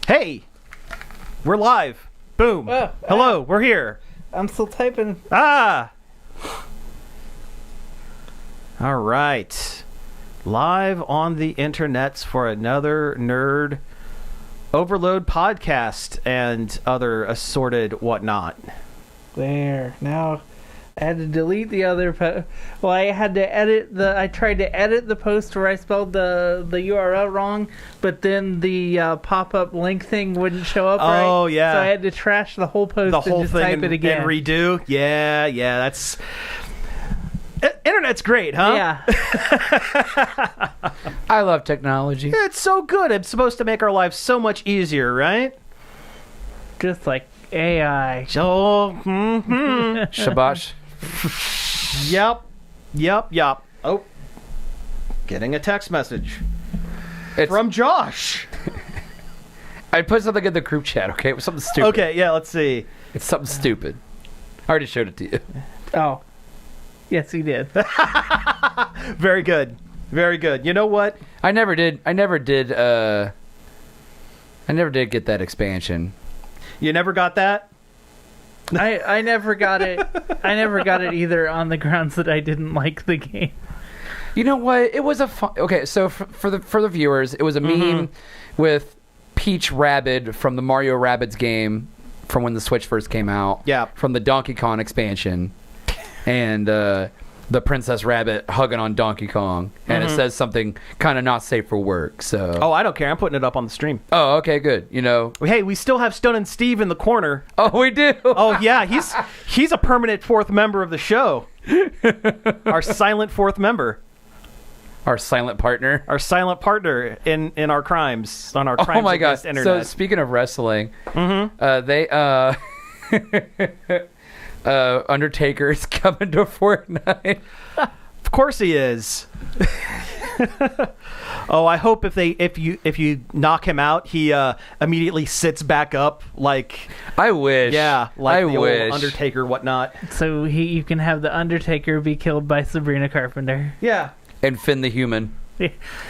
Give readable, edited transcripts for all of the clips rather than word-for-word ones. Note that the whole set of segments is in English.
Hey, we're live. Boom. Hello, we're here. I'm still typing. Ah. All right. Live on the internets for another Nerd Overload podcast and other assorted whatnot. There. Now, I had to delete the other well, I had to edit I tried to edit the post where I spelled the URL wrong, but then the pop-up link thing wouldn't show up right. Oh, yeah. So I had to trash the whole post The whole and just thing type it again. and redo. Yeah, that's... Internet's great, huh? Yeah. I love technology. It's so good. It's supposed to make our lives so much easier, right? Just like AI. So, Shabash. Yep. Oh, getting a text message from Josh. I put something in the group chat, okay? It was something stupid. Okay, yeah, let's see. It's something stupid. I already showed it to you. Oh. Yes, he did. Very good. You know what? I never did get that expansion. You never got that? I never got it. I never got it either on the grounds that I didn't like the game. You know what? It was a fun... Okay, so for the viewers, it was a meme with Peach Rabid from the Mario Rabbids game from when the Switch first came out. Yeah. From the Donkey Kong expansion. And the Princess Rabbit hugging on Donkey Kong, and it says something kind of not safe for work. So. Oh, I don't care. I'm putting it up on the stream. Oh, okay, good. You know. Hey, we still have Stone and Steve in the corner. Oh, we do. Oh yeah, he's a permanent fourth member of the show. Our silent fourth member. Our silent partner. Our silent partner in our crimes on our crimes Oh my god! against internet. So speaking of wrestling, they Undertaker's coming to Fortnite. Of course he is. Oh, I hope if you knock him out, he immediately sits back up like I wish. yeah, like I the wish. old Undertaker whatnot. So you can have the Undertaker be killed by Sabrina Carpenter. Yeah. And Finn the Human.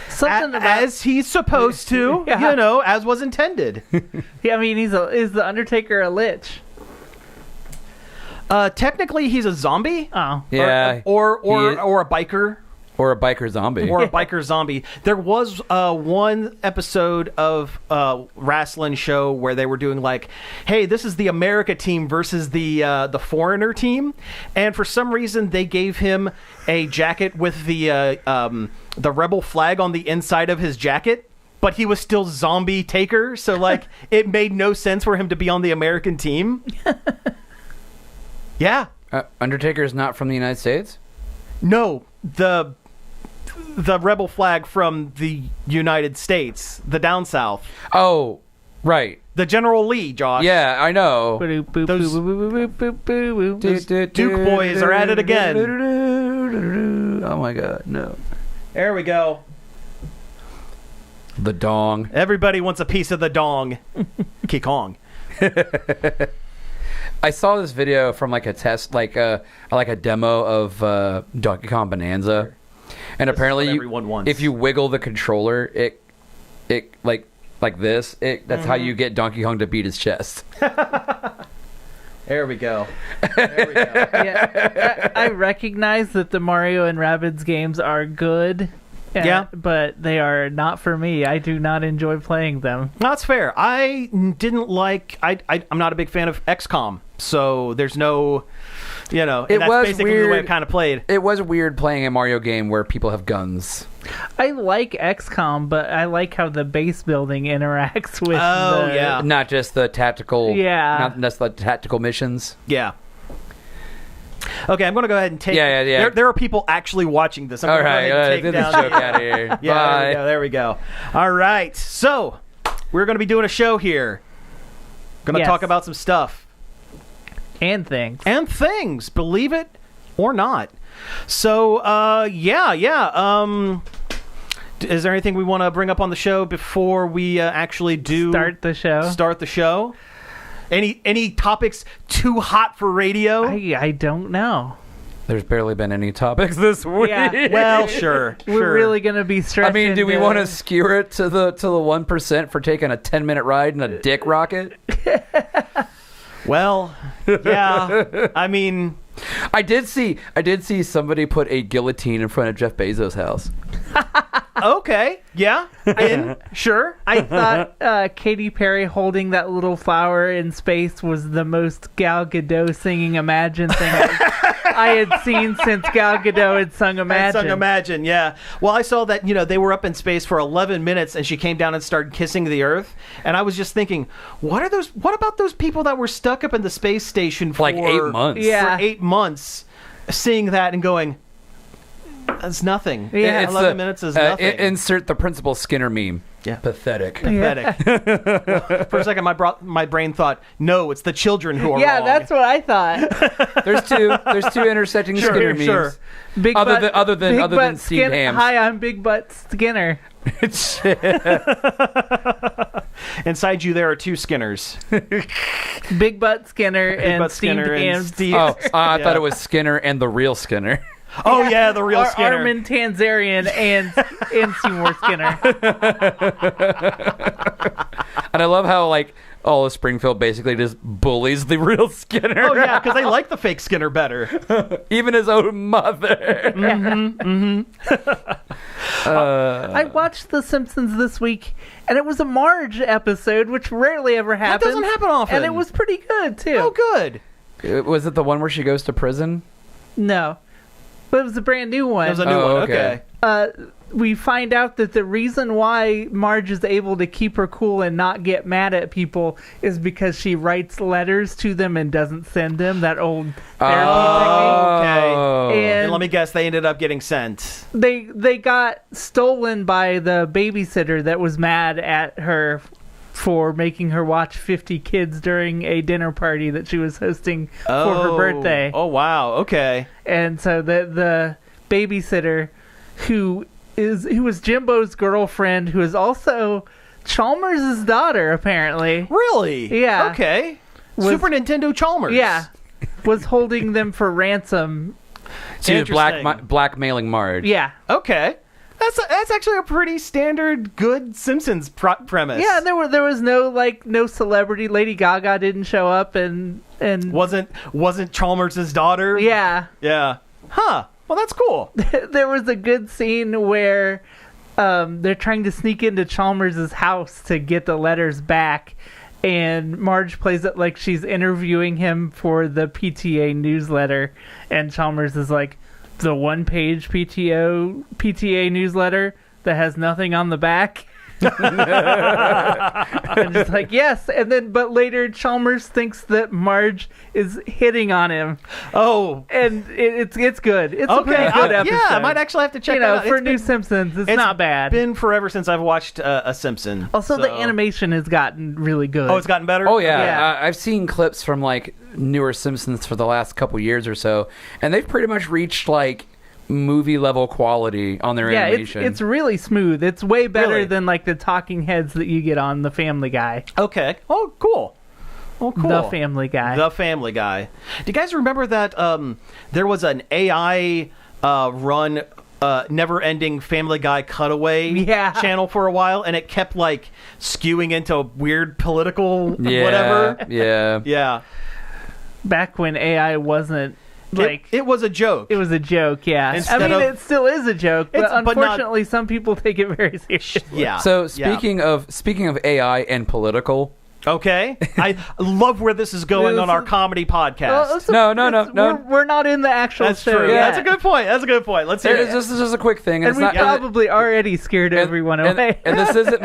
Something about As he's supposed to, Yeah. you know, as was intended. yeah, I mean, is the Undertaker a lich? Technically, he's a zombie. Oh, Yeah. Or He- a biker. Or a biker zombie. Or a biker zombie. There was one episode of wrestling show where they were doing like, hey, this is the America team versus the foreigner team, and for some reason they gave him a jacket with the rebel flag on the inside of his jacket, but he was still zombie Taker, so like it made no sense for him to be on the American team. Yeah. Undertaker is not from the United States? No, the rebel flag from the United States, the down south, Oh, right. the General Lee, Josh. Yeah, I know. Those Duke boys are at it again. Oh my god, no. There we go. The dong. Everybody wants a piece of the dong. Kong. I saw this video from like a test, like a demo of Donkey Kong Bonanza, and apparently, what everyone wants. if you wiggle the controller, it like this, that's how you get Donkey Kong to beat his chest. There we go. There we go. Yeah, I recognize that the Mario and Rabbids games are good. Yeah. But they are not for me. I do not enjoy playing them. That's fair. I didn't like. I'm not a big fan of XCOM, so there's no, you know. And It that's was basically the way I weird. kind of played. It was weird playing a Mario game where people have guns. I like XCOM, but I like how the base building interacts with Oh, the... yeah. Not just the tactical. Yeah. Not just the tactical missions. Yeah. Okay, I'm going to go ahead and take. Yeah. There are people actually watching this. I'm All gonna right, go ahead and get take this down. joke out of here. Yeah, Bye. There we go. All right, so we're going to be doing a show here. Going to Yes. talk about some stuff And things. and things, believe it or not. So, is there anything we want to bring up on the show before we actually Start the show. Start the show. Any topics too hot for radio? I don't know. There's barely been any topics this week. Yeah. Well, sure. We're really going to be stressing. I mean, do we want to skewer it to the 1% for taking a 10-minute ride in a dick rocket? Well, yeah. I mean, I did see somebody put a guillotine in front of Jeff Bezos' house. okay. Yeah. Sure. I thought Katy Perry holding that little flower in space was the most Gal Gadot singing Imagine thing I had seen since Gal Gadot had sung Imagine. Sung Imagine, yeah. Well, I saw that, they were up in space for 11 minutes and she came down and started kissing the Earth. And I was just thinking, what about those people that were stuck up in the space station for Like 8 months. Yeah. For 8 months, seeing that and going, that's nothing. Yeah, It's 11 minutes is nothing. Insert the Principal Skinner meme. Yeah. Pathetic. Pathetic. For a second, my brain thought, no, it's the children who are Yeah, wrong. that's what I thought. There's two intersecting Sure, Skinner memes. sure. Big Other butt, than- Big other Butt than Steve Skin- Hams. Hi, I'm Big Butt Skinner. Inside you, there are two Skinners. Big Butt Skinner and Butt Steve Skinner and Hams. Steve. Oh, I Yeah. thought it was Skinner and the real Skinner. Oh, yeah, the real Skinner. Armin Tanzarian and Seymour Skinner. And I love how all of Springfield basically just bullies the real Skinner. Oh, yeah, because they like the fake Skinner better. Even his own mother. I watched The Simpsons this week, and it was a Marge episode, which rarely ever happens. doesn't happen often. And it was pretty good, too. Oh, good. Was it the one where she goes to prison? No. But it was a brand new one. It was a new Oh, one. okay. We find out that the reason why Marge is able to keep her cool and not get mad at people is because she writes letters to them and doesn't send them. That old therapy Oh. technique. And And let me guess, they ended up getting sent. they got stolen by the babysitter that was mad at her for making her watch 50 Kids during a dinner party that she was hosting for her birthday. Oh, wow. Okay. And so the babysitter who was Jimbo's girlfriend, who is also Chalmers' daughter, apparently. Really? Yeah. Okay. Was- Super Nintendo Chalmers. Yeah. Was holding them for ransom. She was Interesting. blackmailing Marge. Yeah. Okay. That's actually a pretty standard good Simpsons premise. Yeah, there was no celebrity. Lady Gaga didn't show up and wasn't Chalmers' daughter? yeah. Yeah. Huh. Well, that's cool. There was a good scene where they're trying to sneak into Chalmers' house to get the letters back, and Marge plays it like she's interviewing him for the PTA newsletter, and Chalmers is like, the one-page PTA newsletter that has nothing on the back. And just like, yes, but later Chalmers thinks that Marge is hitting on him, Oh. and it's good. It's a Okay. pretty good episode. Yeah, I might actually have to check You that know, out. for It's New been- Simpsons, it's it's not bad. been forever since I've watched a Simpson. Also, the so- animation has gotten really good. Oh, it's gotten better? Oh yeah, Yeah. I've seen clips from like newer Simpsons for the last couple years or so, and they've pretty much reached like movie level quality on their yeah, animation. it's really smooth. It's way better Really? than like the talking heads that you get on The Family Guy. Okay. Oh, cool. Oh, cool. The Family Guy. The Family Guy. Do you guys remember that there was an AI run never-ending Family Guy cutaway Yeah. channel for a while, and it kept like skewing into weird political yeah, whatever? Yeah. Yeah. Back when AI wasn't like it was a joke. it was a joke, yeah. Instead I mean, of- it still is a joke, but It's- but not- unfortunately, some people take it very seriously. yeah. So Yeah. speaking of AI and political, Okay. I love where this is going on our comedy podcast. Well, it's No. We're not in the actual That's show true. yet. That's a good point. That's a good point. Let's hear it. this is just a quick thing, and, And it's we not. probably already scared everyone away. And this isn't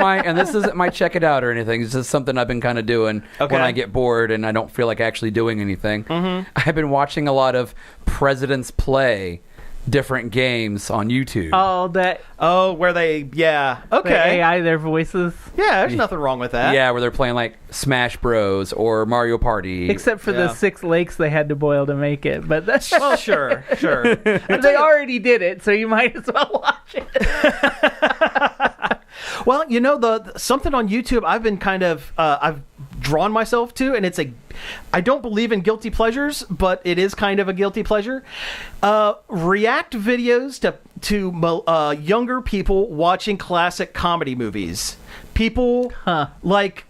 my check it out or anything. It's just something I've been kind of doing Okay. when I get bored and I don't feel like actually doing anything. Mm-hmm. I've been watching a lot of Presidents Play different games on YouTube. All that Oh, where they, yeah. the Okay. AI, their voices, Yeah, there's nothing wrong with that. Yeah, where they're playing like Smash Bros or Mario Party. except for Yeah. the 6 lakes they had to boil to make it. But that's, Well, sure. they already did it, so you might as well watch it. Well, you know, the something on YouTube I've been kind of I've drawn myself to, and it's I don't believe in guilty pleasures, but it is kind of a guilty pleasure. React videos to younger people watching classic comedy movies. People like.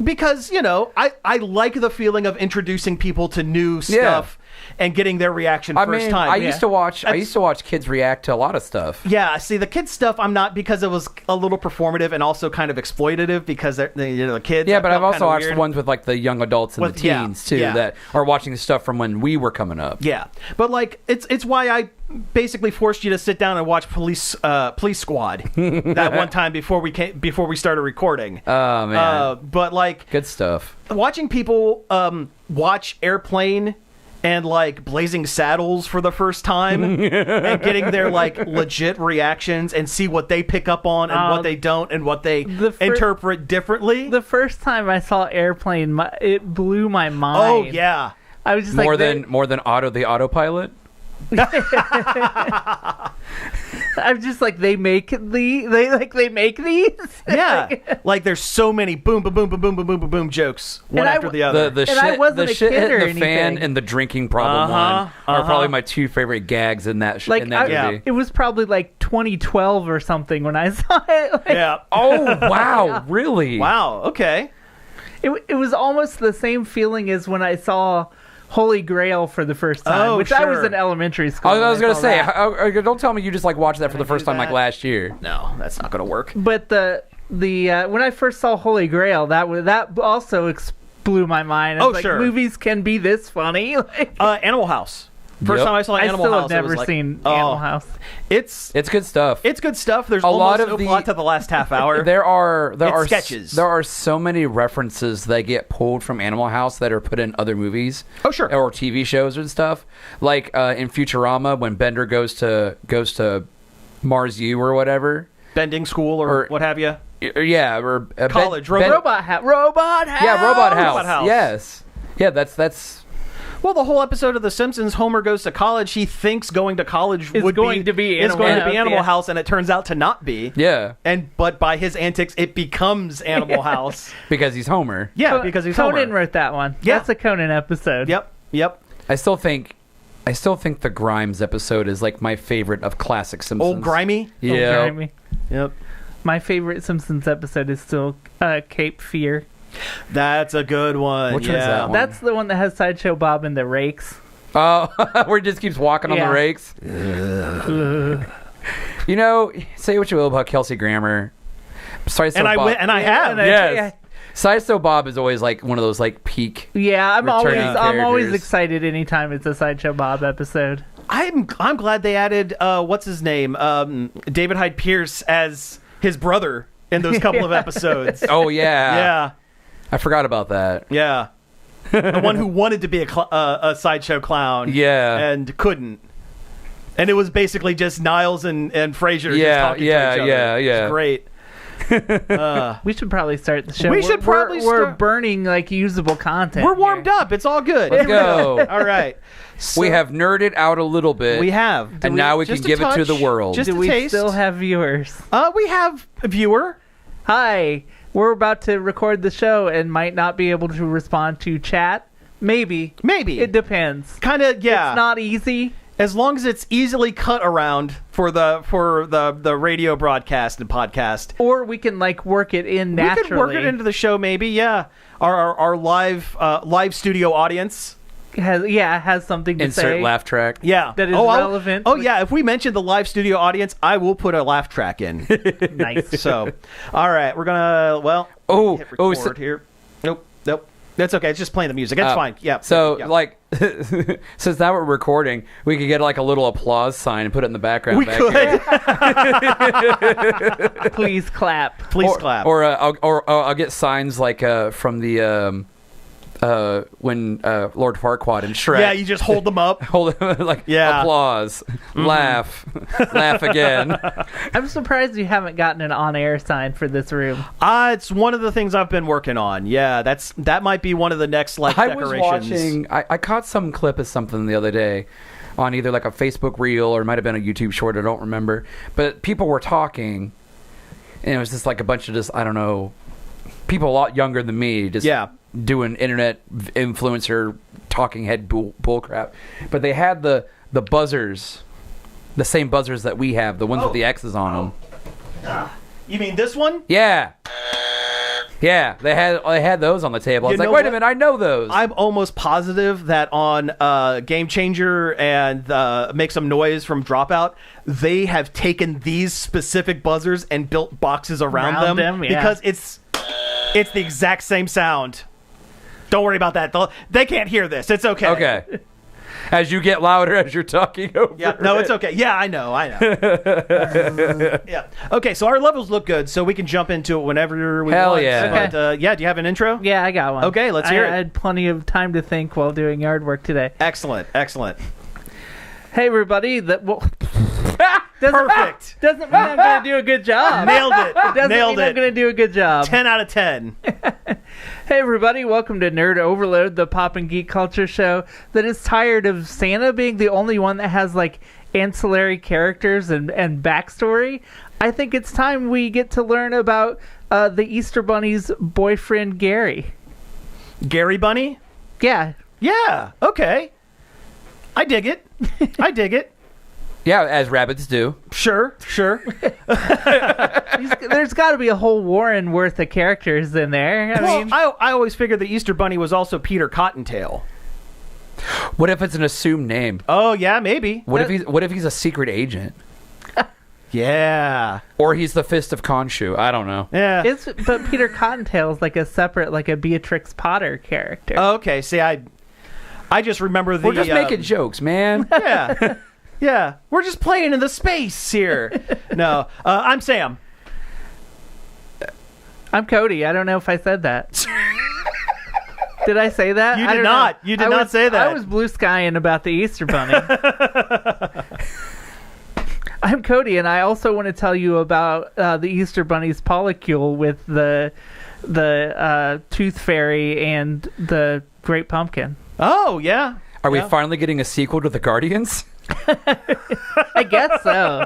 Because, you know, I like the feeling of introducing people to new stuff and getting their reaction first time. I used to watch kids react to a lot of stuff. Yeah, see, the kids stuff, I'm not, because it was a little performative and also kind of exploitative because they're the kids. Yeah, I but felt I've also kinda watched weird. the ones with like the young adults and With- the teens too yeah. that are watching the stuff from when we were coming up. Yeah, but like it's why I basically forced you to sit down and watch Police Squad that one time before we started recording. Oh man, But like good stuff. watching people watch Airplane and like Blazing Saddles for the first time and getting their like legit reactions and see what they pick up on and what they don't and what they interpret differently. The first time I saw Airplane, it blew my mind. Oh yeah. I was just More like, than the autopilot. I'm just like, they make these. Yeah, like there's so many boom, boom, boom, boom, boom, boom, boom, boom, boom jokes one after the other. The And I shit, wasn't the a shit kid or hitting the fan anything. and the drinking problem one are probably my two favorite gags in that Like, in that Yeah. movie. it was probably like 2012 or something when I saw it. Like, Yeah. Oh wow, really? Wow. Okay. it was almost the same feeling as when I saw Holy Grail for the first time, Oh, which I was sure. in elementary school. I was when gonna saw say, that. don't tell me you just like watched that for the first time like that? last year. No, that's not gonna work. But the when I first saw Holy Grail, that also blew my mind. I was Oh, like, sure. movies can be this funny. Like, Animal House. First Yep. time I saw I Animal still House, have it was never like, seen oh, Animal House. It's good stuff. it's good stuff. There's A almost lot of no the- plot to the last half hour. There are sketches. There are so many references that get pulled from Animal House that are put in other movies. Oh, sure. Or TV shows and stuff. Like in Futurama, when Bender goes to Mars U or whatever. Bending school or what have you. Yeah, or College, Robot House. Robot House. Yeah, Robot House. Robot House. Yes. Yeah, that's. Well, the whole episode of The Simpsons, Homer goes to college. He thinks going to college Is going to be Animal House, Animal yeah. House, and it turns out to not be. Yeah, But by his antics, it becomes Animal House. because he's Homer. Yeah, because he's Conan Homer. wrote that one. Yeah. That's a Conan episode. Yep. I still think the Grimes episode is like my favorite of classic Simpsons. Old Grimy. Oh, Yeah. Grimy. Yep. My favorite Simpsons episode is still Cape Fear. That's a good one. Which yeah. one's that one? That's the one that has Sideshow Bob and the Rakes. Oh, where he just keeps walking on Yeah. the rakes. You know, say what you will about Kelsey Grammer. Sorry, And I went, and I have. Yes. Sideshow Bob is always like one of those like peak. Yeah, I'm always Returning excited anytime it's a Sideshow Bob episode. I'm glad they added what's his name, David Hyde Pierce as his brother in those couple of episodes. Oh yeah, Yeah, I forgot about that. yeah. The one who wanted to be a sideshow clown, Yeah. and couldn't. And it was basically just Niles and Frasier just Yeah, talking yeah, to each other. yeah, yeah. It's great. We should probably start the show. We should probably We're start- burning like usable content. We're warmed here. up. It's all good. Let's go. All right. So We have nerded out a little bit. We have. and now we can just a give it to touch, the world. Just Do a we taste. still have viewers? We have a viewer. Hi, we're about to record the show and might not be able to respond to chat. Maybe. Maybe. It depends. Kind of, yeah. It's not easy. As long as it's easily cut around for the radio broadcast and podcast. Or we can like work it in naturally. We could work it into the show, maybe. Yeah, our live studio audience. has something to Insert say. laugh track. Yeah, That is I'll- relevant. Oh yeah, if we mention the live studio audience, I will put a laugh track in. Nice. So, all right, we're gonna hit record so- here. Nope. That's okay. It's just playing the music. That's fine. Yeah. So yeah. like, since now we're recording, we could get like a little applause sign and put it in the background. we back could. here. Please clap. Please clap. Or I'll get signs like from the when Lord Farquaad and Shrek. yeah, you just hold them up. hold like Yeah. applause, laugh, laugh again. I'm surprised you haven't gotten an on-air sign for this room. It's one of the things I've been working on. Yeah, that might be one of the next like I was decorations. watching. I caught some clip of something the other day on either like a Facebook reel or it might have been a YouTube short. I don't remember. But people were talking, and it was just like a bunch of just I don't know, people a lot younger than me just doing internet influencer talking head bull crap. But they had the buzzers, the same buzzers that we have, the ones with the X's on them. You mean this one? Yeah. Yeah, they had those on the table. I was You like, know wait a what? minute, I know those. I'm almost positive that on Game Changer and Make Some Noise from Dropout, they have taken these specific buzzers and built boxes around them, yeah. because it's the exact same sound. Don't worry about that. They can't hear this. It's okay. Okay. As you get louder as you're talking over. Yeah. No, it's okay. Yeah, I know. Yeah. Okay, so our levels look good, so we can jump into it whenever we Hell want. yeah. But, yeah, do you have an intro? Yeah, I got one. Okay, let's hear it. I had plenty of time to think while doing yard work today. Excellent. Hey, everybody. Perfect. Doesn't mean I'm going to do a good job. Nailed it. Doesn't Nailed mean I'm it. going to do a good job. 10 out of 10. Hey, everybody. Welcome to Nerd Overload, the pop and geek culture show that is tired of Santa being the only one that has, like, ancillary characters and backstory. I think it's time we get to learn about the Easter Bunny's boyfriend, Gary. Gary Bunny? Yeah. Yeah. Okay. I dig it. Yeah, as rabbits do. Sure. There's got to be a whole Warren worth of characters in there. I always figured the Easter Bunny was also Peter Cottontail. What if it's an assumed name? Oh, yeah, maybe. What if he's a secret agent? Yeah. Or he's the Fist of Khonshu. I don't know. Yeah. But Peter Cottontail is like a separate, like a Beatrix Potter character. Okay, see, I just remember the. We're just making jokes, man. Yeah. Yeah. We're just playing in the space here. No. I'm Sam. I'm Cody. I don't know if I said that. Did I say that? You I did don't not. know. You did not say that. I was blue skying about the Easter Bunny. I'm Cody, and I also want to tell you about the Easter Bunny's polycule with the Tooth Fairy and the Great Pumpkin. Oh, yeah. Are we finally getting a sequel to The Guardians? I guess so.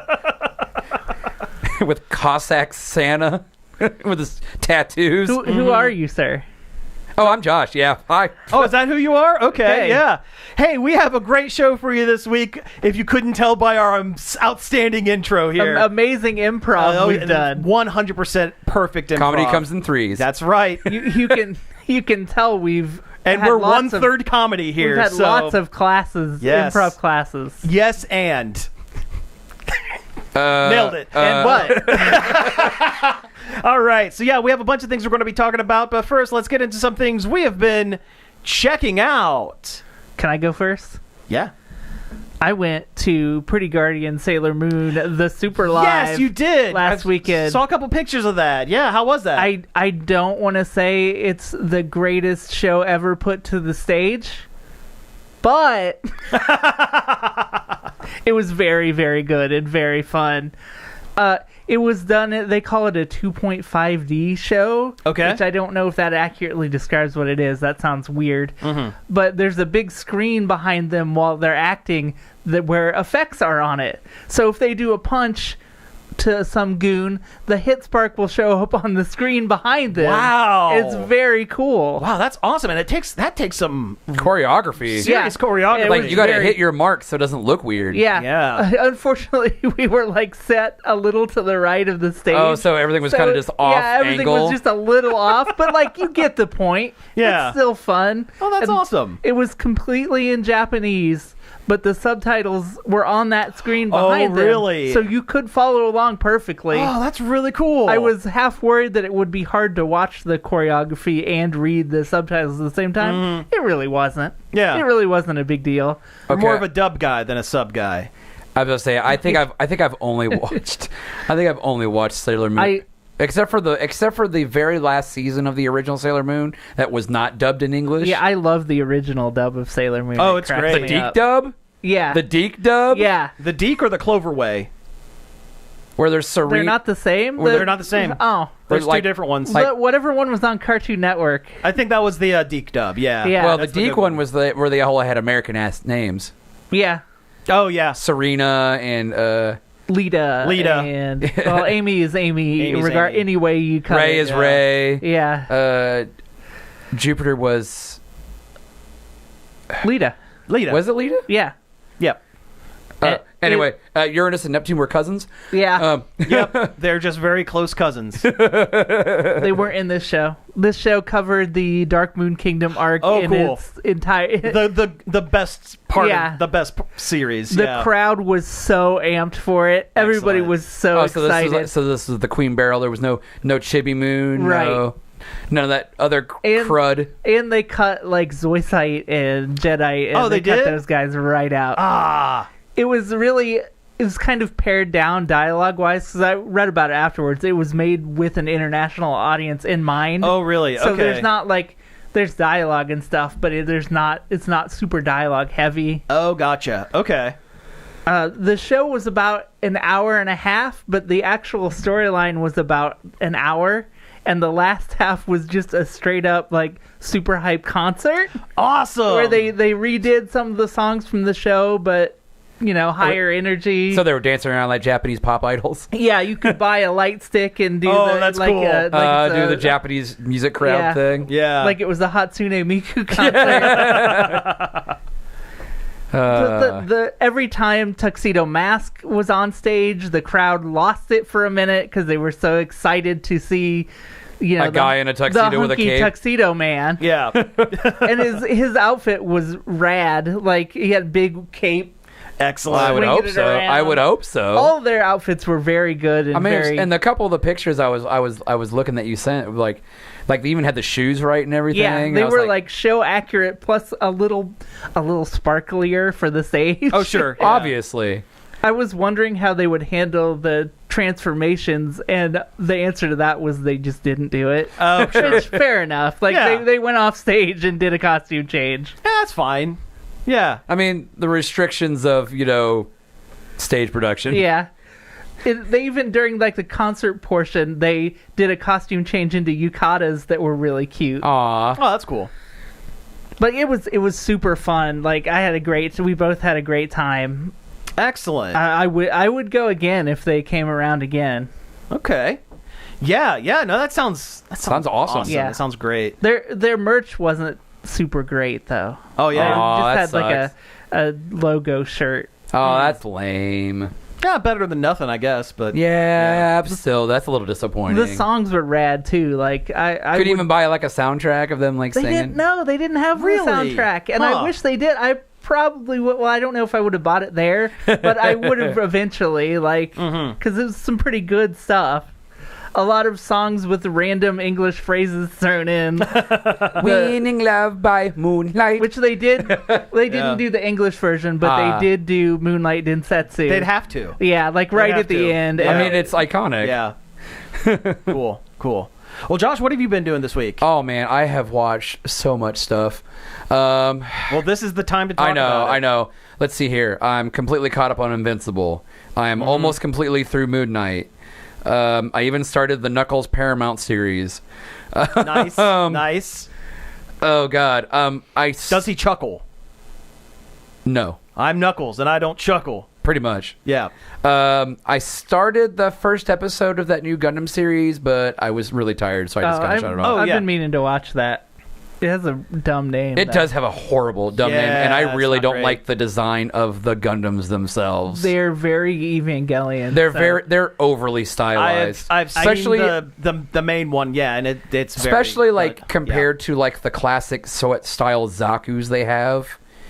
With Cossack Santa with his tattoos. Who are you, sir? Oh, I'm Josh. Yeah. Hi. Oh, is that who you are? Okay, Hey. yeah. Hey, we have a great show for you this week, if you couldn't tell by our outstanding intro here. Amazing improv we've done. 100% perfect improv. Comedy comes in threes. That's right. You can tell we've And had we're lots of- 1/3 comedy here. We've had so lots of classes, Yes. improv classes. yes and. Nailed it. And what? All right. So, yeah, we have a bunch of things we're going to be talking about. But first, let's get into some things we have been checking out. Can I go first? Yeah. I went to Pretty Guardian Sailor Moon, the Super Live. Yes, you did. last weekend. Saw a couple pictures of that. Yeah, how was that? I don't want to say it's the greatest show ever put to the stage, but it was very, very good and very fun. It was done, they call it a 2.5D show. Okay. Which I don't know if that accurately describes what it is. That sounds weird. Mm-hmm. But there's a big screen behind them while they're acting where effects are on it. So if they do a punch to some goon, the hit spark will show up on the screen behind them. Wow. It's very cool. Wow, that's awesome. And that takes some Choreography. serious choreography. It Like, was you got to very- hit your mark so it doesn't look weird. Yeah. Yeah. Unfortunately, we were like set a little to the right of the stage. Oh, so everything was kind of just off Yeah, everything angle. was just a little off, but like you get the point. Yeah. It's still fun. Oh, that's And awesome. It was completely in Japanese, but the subtitles were on that screen behind them. really? So you could follow along perfectly. Oh, that's really cool. I was half worried that it would be hard to watch the choreography and read the subtitles at the same time. It really wasn't. Yeah. It really wasn't a big deal. You're more Okay. of a dub guy than a sub guy. I was gonna say, I think I've only watched Sailor Moon. Except for the very last season of the original Sailor Moon that was not dubbed in English. Yeah, I love the original dub of Sailor Moon. Oh, It it's cracks great. the me Deke up. dub. Yeah. The Deke dub. Yeah. The Deke or the Clover Way? Where there's Serena. They're not the same? They're not the same. Oh. There's like- two different ones. Whatever one was on Cartoon Network. I think that was the Deke dub. Yeah. Yeah. Well, the That's the Deke good one was where they all had American ass names. Yeah. Oh, yeah. Serena and Lita. Lita. And, well, Amy is Amy. Amy's Amy. Any way you cut Ray it. is Ray. Yeah. Jupiter was Lita. Lita. Was it Lita? Yeah. Yep. Anyway, Uranus and Neptune were cousins. Yeah. Yep. They're just very close cousins. They weren't in this show. This show covered the Dark Moon Kingdom arc Oh, in cool. its entire... the best part Yeah. of the best series. The yeah. crowd was so amped for it. Everybody Excellent. was so excited. This was the Queen Barrel. There was no Chibi Moon. Right. None of that other And- crud. And they cut like Zoisite and Jedi. And Oh, they cut did? those guys right out. Ah. It was kind of pared down dialogue wise because I read about it afterwards. It was made with an international audience in mind. Oh, really? So okay. there's not like there's dialogue and stuff, but it's not super dialogue heavy. Oh, gotcha. Okay. The show was about an hour and a half, but the actual storyline was about an hour. And the last half was just a straight up like super hype concert Awesome. where they redid some of the songs from the show, but higher energy. So they were dancing around like Japanese pop idols. Yeah, you could buy a light stick and do that's cool. Do the Japanese music crowd Yeah. thing. Yeah. like it was the Hatsune Miku concert. The every time Tuxedo Mask was on stage, the crowd lost it for a minute because they were so excited to see, A guy in a tuxedo the with a hunky cape. tuxedo man. yeah. And his outfit was rad. Like he had big cape. Excellent. I would Swinging hope it so. around. I would hope so. All of their outfits were very good and I mean, very. and the couple of the pictures I was looking that you sent, like Like they even had the shoes right and everything. Yeah, and they I was were like show accurate plus a little sparklier for this age. Oh, sure. Yeah. obviously. I was wondering how they would handle the transformations, and the answer to that was they just didn't do it. Oh, sure. Which, fair enough. Like Yeah. they went off stage and did a costume change. Yeah, that's fine. Yeah. I mean, the restrictions of stage production. Yeah. They even during like the concert portion, they did a costume change into yukatas that were really cute. Aw. Oh, that's cool. But it was super fun. Like we both had a great time. Excellent. I would go again if they came around again. Okay. Yeah. No, that sounds awesome. Yeah. That sounds great. Their merch wasn't super great though. Oh yeah. Aw, Just that had like a logo shirt. Oh, that's lame. Yeah, better than nothing, I guess. But Yeah, but still, that's a little disappointing. The songs were rad too. Like I could would, even buy like a soundtrack of them like they singing. didn't. No, they didn't have Really? the soundtrack, and Huh. I wish they did. I probably would. Well, I don't know if I would have bought it there, but I would have eventually. Like because it was some pretty good stuff. A lot of songs with random English phrases thrown in, Winning Love by Moonlight. which they did. They didn't Yeah. do the English version, but they did do Moonlight Densetsu. they'd have to. Yeah, like right have at the to. end. Yeah. I mean, it's iconic. Yeah. Cool. Well, Josh, what have you been doing this week? Oh man, I have watched so much stuff. Well, this is the time to talk about it. I know. Let's see here. I'm completely caught up on Invincible. I am almost completely through Moon Knight. I even started the Knuckles Paramount series. Nice. Nice. Oh God. Does he chuckle? No, I'm Knuckles, and I don't chuckle. pretty much. Yeah. I started the first episode of that new Gundam series, but I was really tired, so I just kind of shut it off. I've yeah. been meaning to watch that. It has a dumb name. It though. does have a horrible dumb name, and Yeah, I it's really not don't great. like the design of the Gundams themselves. They're very Evangelion. so- They're overly stylized. I've especially seen the main one, yeah, and it's especially very, like but, compared to like the classic style Zaku's they have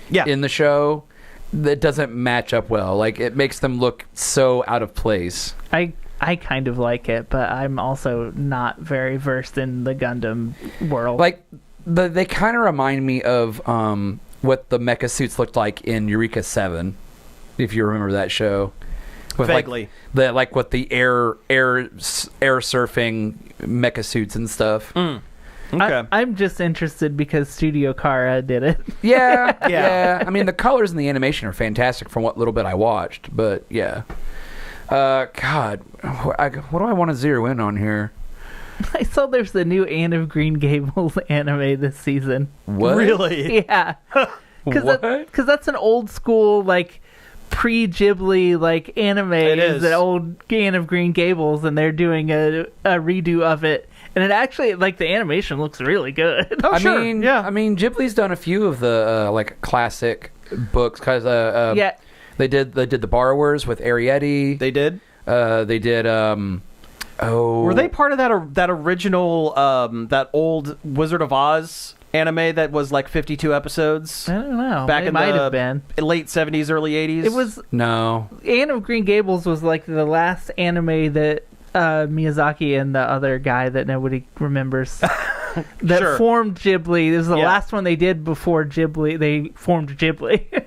yeah. in the show. That doesn't match up well. Like it makes them look so out of place. I kind of like it, but I'm also not very versed in the Gundam world. Like they kind of remind me of what the mecha suits looked like in Eureka 7, if you remember that show. With Vaguely. like with the air surfing mecha suits and stuff. Okay. I'm just interested because Studio Kara did it. Yeah, Yeah. yeah. I mean, the colors and the animation are fantastic from what little bit I watched, but yeah. God, what do I want to zero in on here? I saw there's the new Anne of Green Gables anime this season. What? Really? Yeah, What? Because that's an old school like pre-Ghibli like anime. It is. The old Anne of Green Gables, and they're doing a redo of it. And it actually, like, the animation looks really good. Oh, sure. Yeah. I mean, Ghibli's done a few of the like classic books because Yeah. they did the Borrowers with Arrietty. They did. They did Were they part of that original that old Wizard of Oz anime that was like 52 episodes I don't know. back It in might the have been. late 70s, early 80s? It was No. Anne of Green Gables was like the last anime that Miyazaki and the other guy that nobody remembers that Sure. formed Ghibli. This was the Yeah. last one they did before Ghibli. They formed Ghibli.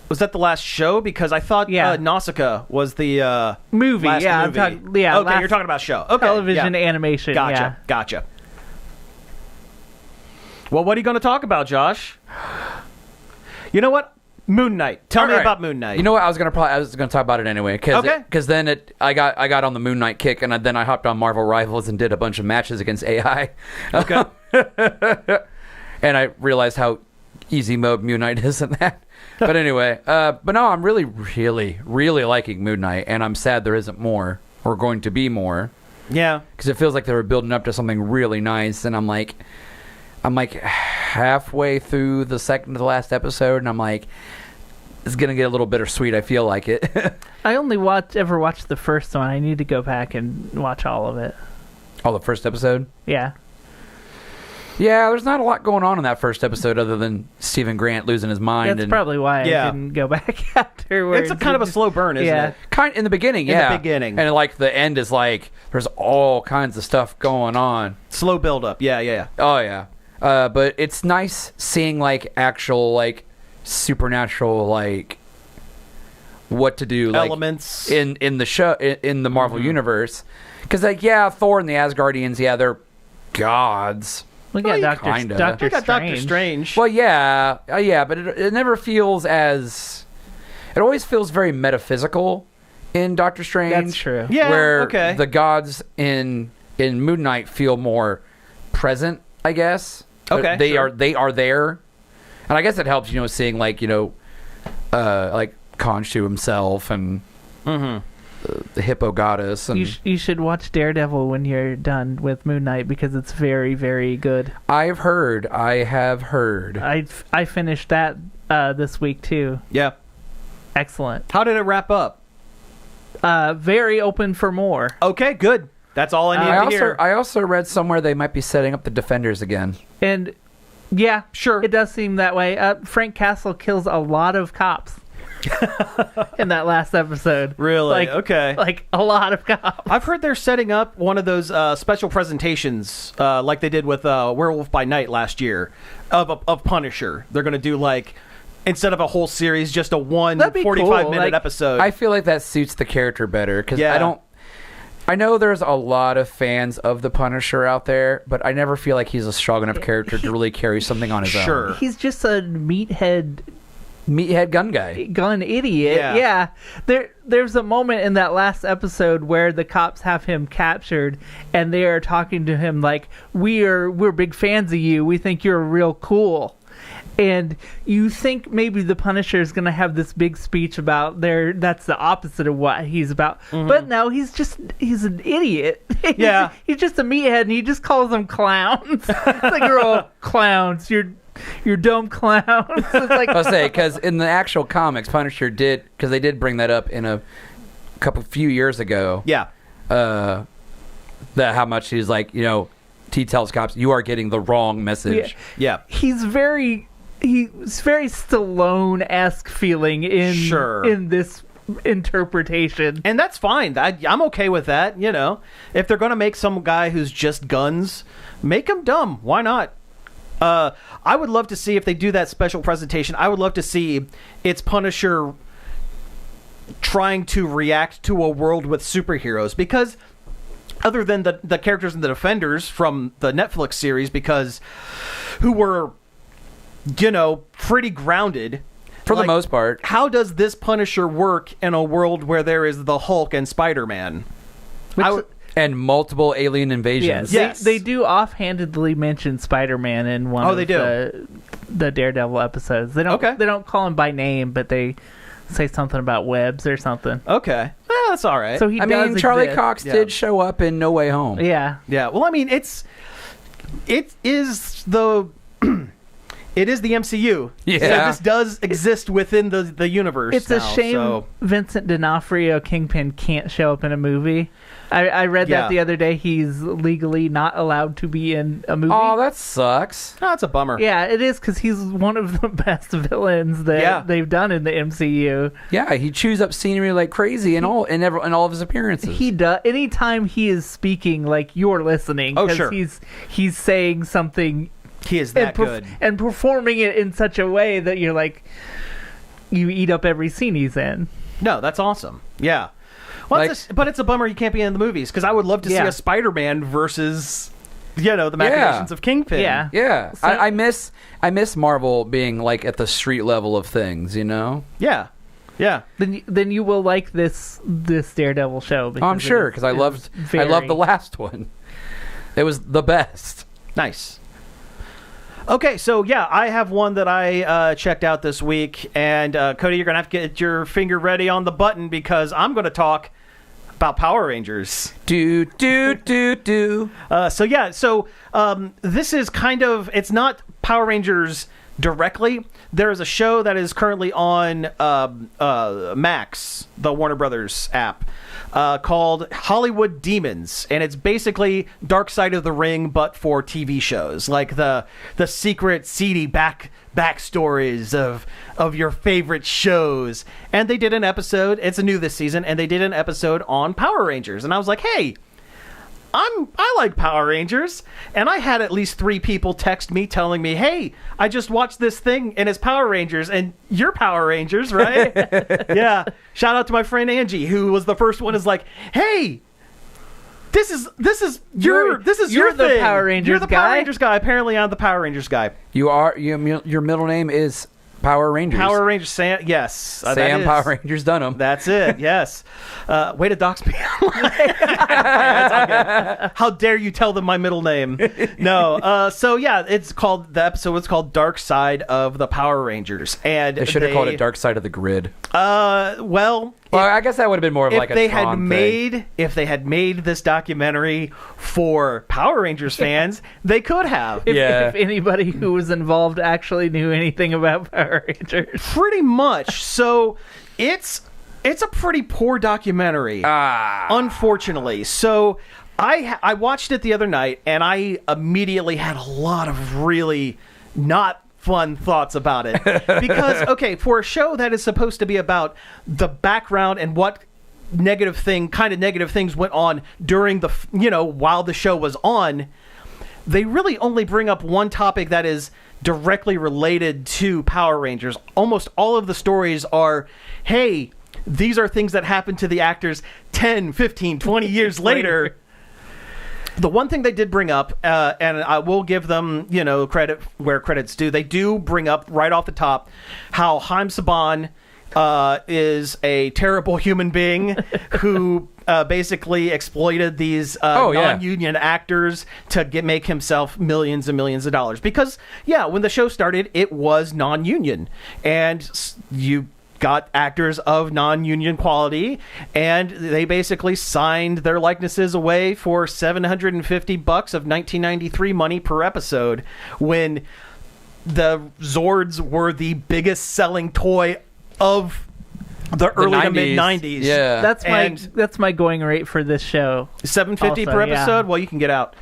Was that the last show? Because I thought Yeah. Nausicaa was the movie. last Yeah, movie. I'm talking. Yeah, okay, last you're talking about show. Okay, television yeah. animation. Gotcha. Gotcha. Well, what are you going to talk about, Josh? You know what? Moon Knight. Tell me All right. about Moon Knight. You know what? I was gonna talk about it anyway. Okay. Because then I got on the Moon Knight kick, and then I hopped on Marvel Rivals and did a bunch of matches against AI. Okay. And I realized how easy mode Moon Knight is in that. But anyway, but no, I'm really, really, really liking Moon Knight, and I'm sad there isn't more or going to be more Yeah. because it feels like they were building up to something really nice, and I'm like halfway through the second to the last episode, and I'm like, it's gonna get a little bittersweet. I feel like it. I only ever watched the first one. I need to go back and watch all of it. Oh, the first episode. Yeah. Yeah, there's not a lot going on in that first episode other than Stephen Grant losing his mind. That's and probably why Yeah. I didn't go back afterwards. It's a kind of a slow burn, isn't Yeah. it? kind in the beginning, In the yeah. beginning. And like the end is like there's all kinds of stuff going on. Slow build up. Yeah. Oh yeah. But it's nice seeing like actual like supernatural like what to do like Elements. in the show in the Marvel universe. Because like Thor and the Asgardians, they're gods. We got Well, kinda. Doctor I got Doctor Strange. Strange. Well, but it never feels as. It always feels very metaphysical in Doctor Strange. That's true. Yeah, where okay. the gods in Moon Knight feel more present, I guess. Okay, they sure. are there, and I guess it helps, seeing like like Khonshu himself and the Hippo Goddess. And You should watch Daredevil when you're done with Moon Knight because it's very, very good. I have heard. I finished that this week too. Yeah. Excellent. How did it wrap up? Very open for more. Okay, good. That's all I need to hear. I also read somewhere they might be setting up the Defenders again. And yeah, Sure. it does seem that way. Frank Castle kills a lot of cops in that last episode. Really? Okay. Like a lot of cops. I've heard they're setting up one of those special presentations like they did with Werewolf by Night last year of Punisher. They're going to do like, instead of a whole series, just a That'd be 45-minute cool. Like, episode. I feel like that suits the character better because Yeah. I know there's a lot of fans of the Punisher out there, but I never feel like he's a strong enough character to really carry something on his Sure. own. He's just a meathead Meathead gun guy. gun idiot. Yeah. There's a moment in that last episode where the cops have him captured and they are talking to him like, we're big fans of you. We think you're real cool. And you think maybe the Punisher is going to have this big speech about that's the opposite of what he's about. But no, he's an idiot. Yeah. He's just a meathead and he just calls them clowns. It's like, you're all clowns. You're dumb clowns. It's like, I'll say, because in the actual comics, Punisher because they did bring that up in a few years ago. yeah. That how much he's like, he tells cops, you are getting the wrong message. Yeah. he's very Stallone-esque feeling Sure. in this interpretation. And that's fine. I'm okay with that, If they're going to make some guy who's just guns, make him dumb. Why not? I would love to see, if they do that special presentation, I would love to see it's Punisher trying to react to a world with superheroes, because other than the characters in the Defenders from the Netflix series, who were, pretty grounded. For the most part. How does this Punisher work in a world where there is the Hulk and Spider-Man? And multiple alien invasions. Yes. They do offhandedly mention Spider-Man in one Oh, of they do? the Daredevil episodes. They don't Okay. they don't call him by name, but they say something about webs or something. Okay. Well, that's all right. So he I does mean, Charlie exist. Cox Yeah. did show up in No Way Home. Yeah. Yeah, well, I mean, it is the MCU. Yeah. So this does exist within the universe. It's a now, shame so- Vincent D'Onofrio Kingpin can't show up in a movie. I read Yeah. that the other day. He's legally not allowed to be in a movie. Oh, that sucks. Oh, that's a bummer. Yeah, it is, because he's one of the best villains that Yeah. they've done in the MCU. Yeah, he chews up scenery like crazy in all of his appearances. He does. Anytime he is speaking, like, you're listening. Oh, 'cause sure. He's saying something He is that good. and performing it in such a way that you're like, you eat up every scene he's in. No, that's awesome. Yeah. Well, but it's a bummer you can't be in the movies, because I would love to see Yeah. a Spider-Man versus, the machinations of Kingpin. Yeah. Yeah, So- I miss Marvel being like at the street level of things, Yeah. Yeah. Then you will like this Daredevil show. I'm sure because I loved the last one. It was the best. Nice. Okay, so yeah, I have one that I checked out this week, and Cody, you're gonna have to get your finger ready on the button, because I'm gonna talk about Power Rangers. Do. So this is kind of, it's not Power Rangers directly. There is a show that is currently on Max, the Warner Brothers app, called Hollywood Demons, and it's basically Dark Side of the Ring, but for TV shows, like the secret, seedy backstories of your favorite shows. And they did an episode. It's new this season, and they did an episode on Power Rangers, and I was like, hey. I like Power Rangers, and I had at least 3 people text me telling me, hey, I just watched this thing and it's Power Rangers, and you're Power Rangers, right? Yeah. Shout out to my friend Angie, who was the first one, is like, hey, this is your the thing. Power Rangers You're the guy? Power Rangers guy. Apparently I'm the Power Rangers guy. Your middle name is Power Rangers. Power Rangers Sam, yes. That Sam is. Power Rangers Dunham. That's it, yes. Way to dox me. That's all good. How dare you tell them my middle name? No. So, yeah, the episode was called Dark Side of the Power Rangers. And They should have called it Dark Side of the Grid. Well, I guess that would have been more of like a Tron thing. If they had made this documentary for Power Rangers fans, they could have. If anybody who was involved actually knew anything about Power Rangers. Pretty much. So it's a pretty poor documentary, unfortunately. So I watched it the other night, and I immediately had a lot of really not fun thoughts about it. Because, okay, for a show that is supposed to be about the background and what negative things went on during while the show was on, they really only bring up one topic that is directly related to Power Rangers. Almost all of the stories are, hey, these are things that happened to the actors 10, 15, 20 years later. The one thing they did bring up, and I will give them, credit where credit's due, they do bring up right off the top how Haim Saban is a terrible human being who basically exploited these non-union actors to make himself millions and millions of dollars. Because, when the show started, it was non-union. And you got actors of non-union quality, and they basically signed their likenesses away for $750 of 1993 money per episode, when the Zords were the biggest selling toy of the early to mid 90s. Yeah, that's my going rate for this show. $750 per episode. Yeah. Well, you can get out.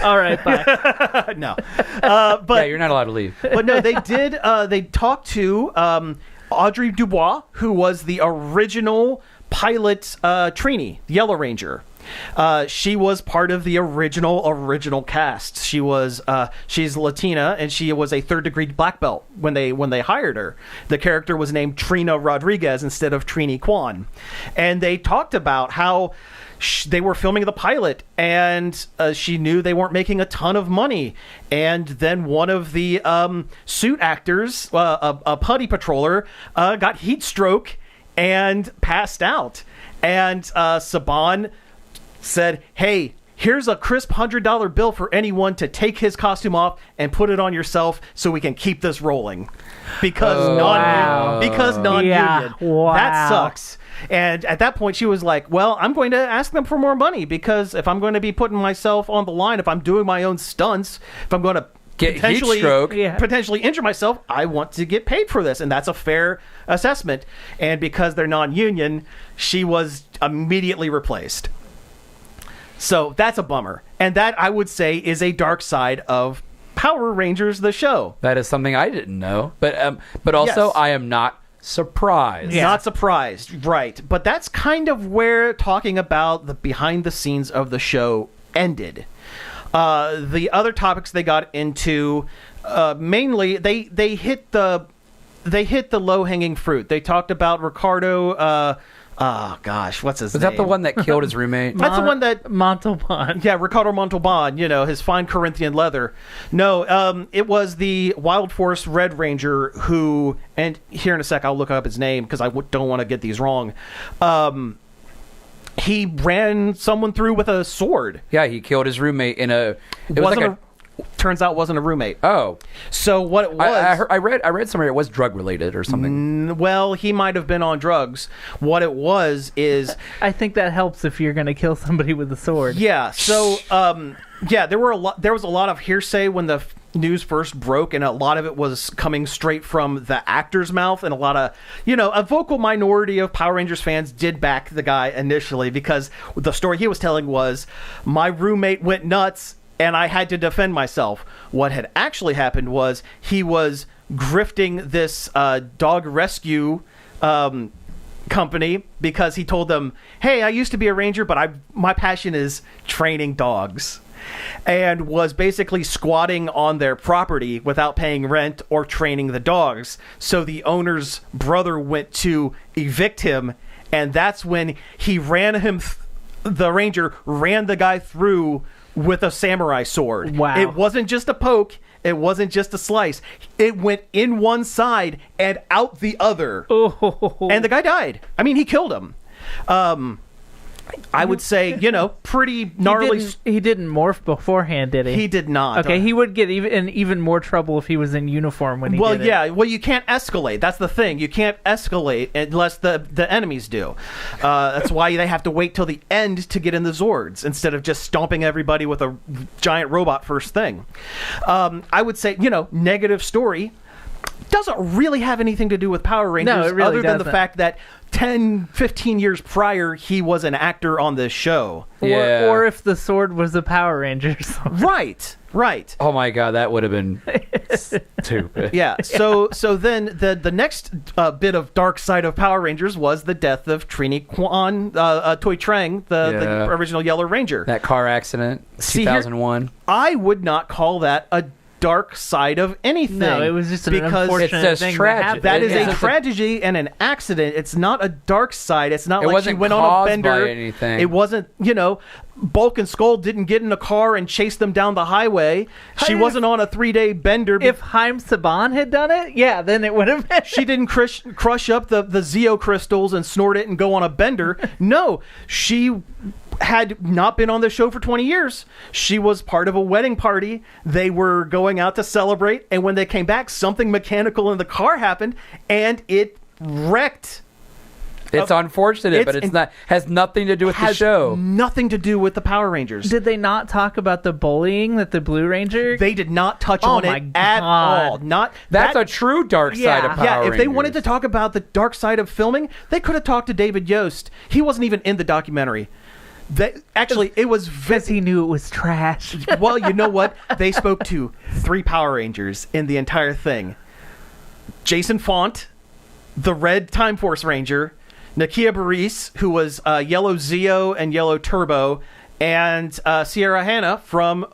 All right, bye. No, but you're not allowed to leave. But no, they did. They talked to Audrey Dubois, who was the original pilot Trini, the Yellow Ranger. She was part of the original cast. She's Latina, and she was a 3rd degree black belt when they hired her. The character was named Trina Rodriguez instead of Trini Kwan. And they talked about how they were filming the pilot, and she knew they weren't making a ton of money. And then one of the suit actors, a putty patroller, got heat stroke and passed out. And Saban said, hey, here's a crisp $100 bill for anyone to take his costume off and put it on yourself so we can keep this rolling. Because non-union. Yeah. Wow. That sucks. And at that point, she was like, well, I'm going to ask them for more money, because if I'm going to be putting myself on the line, if I'm doing my own stunts, if I'm going to potentially injure myself, I want to get paid for this. And that's a fair assessment. And because they're non-union, she was immediately replaced. So that's a bummer. And that, I would say, is a dark side of Power Rangers, the show. That is something I didn't know. But also, yes. I am not surprised. Yeah. Not surprised, right. But that's kind of where talking about the behind the scenes of the show ended. The other topics they got into, mainly, they hit the low-hanging fruit. They talked about Ricardo... what's his name? Was that the one that killed his roommate? That's the one that... Montalban. Yeah, Ricardo Montalban, his fine Corinthian leather. No, it was the Wild Force Red Ranger who... And here in a sec, I'll look up his name because I don't want to get these wrong. He ran someone through with a sword. Yeah, he killed his roommate in a... Turns out wasn't a roommate. Oh. So what it was... I read somewhere it was drug-related or something. Well, he might have been on drugs. What it was is... I think that helps if you're going to kill somebody with a sword. Yeah, so... there was a lot of hearsay when the news first broke, and a lot of it was coming straight from the actor's mouth, and a lot of, a vocal minority of Power Rangers fans did back the guy initially, because the story he was telling was, my roommate went nuts and I had to defend myself. What had actually happened was he was grifting this dog rescue company, because he told them, hey, I used to be a ranger, but my passion is training dogs, and was basically squatting on their property without paying rent or training the dogs. So the owner's brother went to evict him, and that's when he the ranger ran the guy through with a samurai sword. Wow. It wasn't just a poke. It wasn't just a slice. It went in one side and out the other. Oh. And the guy died. I mean, he killed him. I would say, pretty gnarly. He didn't morph beforehand, did he? He did not. Okay, he would get in even more trouble if he was in uniform when he did it. Well, you can't escalate. That's the thing. You can't escalate unless the enemies do. That's why they have to wait till the end to get in the Zords, instead of just stomping everybody with a giant robot first thing. I would say, negative story doesn't really have anything to do with Power Rangers, No, it really other than the doesn't. fact that 10, 15 years prior, he was an actor on this show. Yeah. Or if the sword was a Power Ranger. Right. Oh my god, that would have been stupid. Yeah. So then the next bit of dark side of Power Rangers was the death of Trini Kwan, Toy Trang, the original Yellow Ranger. That car accident, See, 2001. I would not call that a dark side of anything. No, it was just an because unfortunate It's just thing tragic. that is It's a just tragedy and an accident. It's not a dark side. It's not It like she wasn't went on a caused bender. by anything. It wasn't, Bulk and Skull didn't get in a car and chase them down the highway. She wasn't on a 3-day bender. If Haim Saban had done it, yeah, then it would have been. She didn't crush up the Zeo crystals and snort it and go on a bender. No, she had not been on the show for 20 years. She was part of a wedding party. They were going out to celebrate, and when they came back, something mechanical in the car happened, and it wrecked. It's unfortunate, but it's- has nothing to do with the Has show. nothing to do with the Power Rangers. Did they not talk about the bullying that the Blue Ranger? They did not touch Oh on my it at God. all. Not That's that, a true dark side of Power yeah. If Rangers. they wanted to talk about the dark side of filming, they could have talked to David Yost. He wasn't even in the documentary. It was because he knew it was trash. well, you know what? They spoke to 3 Power Rangers in the entire thing. Jason Font, the Red Time Force Ranger, Nakia Baris, who was Yellow Zeo and Yellow Turbo, and Sierra Hanna from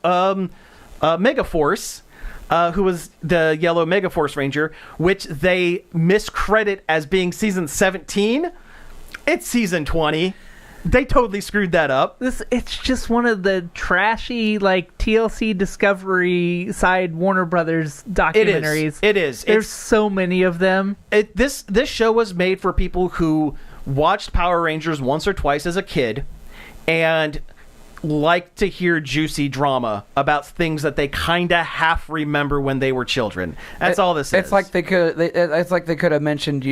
Megaforce, who was the Yellow Megaforce Ranger, which they miscredit as being season 17. It's season 20. They totally screwed that up. It's just one of the trashy, like, TLC Discovery side Warner Brothers documentaries. It is. There's so many of them. This show was made for people who watched Power Rangers once or twice as a kid and like to hear juicy drama about things that they kind of half remember when they were children. That's all this is. It's like they could have mentioned,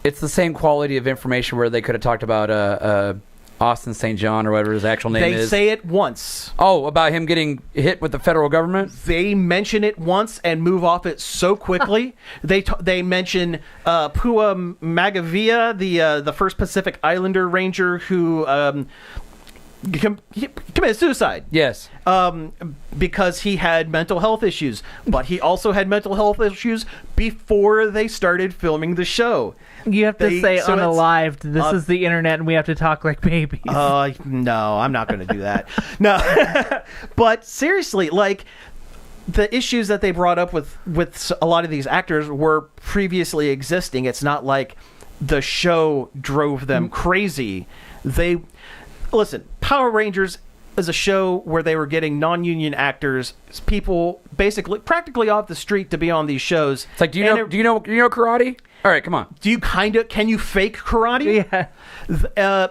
it's the same quality of information where they could have talked about Austin St. John or whatever his actual name is. They say it once. Oh, about him getting hit with the federal government? They mention it once and move off it so quickly. They mention Pua Magavia, the first Pacific Islander Ranger who committed suicide. Yes. Because he had mental health issues. But he also had mental health issues before they started filming the show. You have to say so it's- unalived. This is the internet, and we have to talk like babies. No, I'm not going to do that. No. But seriously, like, the issues that they brought up with a lot of these actors were previously existing. It's not like the show drove them crazy. Listen, Power Rangers is a show where they were getting non-union actors, people practically off the street to be on these shows. It's like, do you know karate? All right, come on. Can you fake karate? Yeah.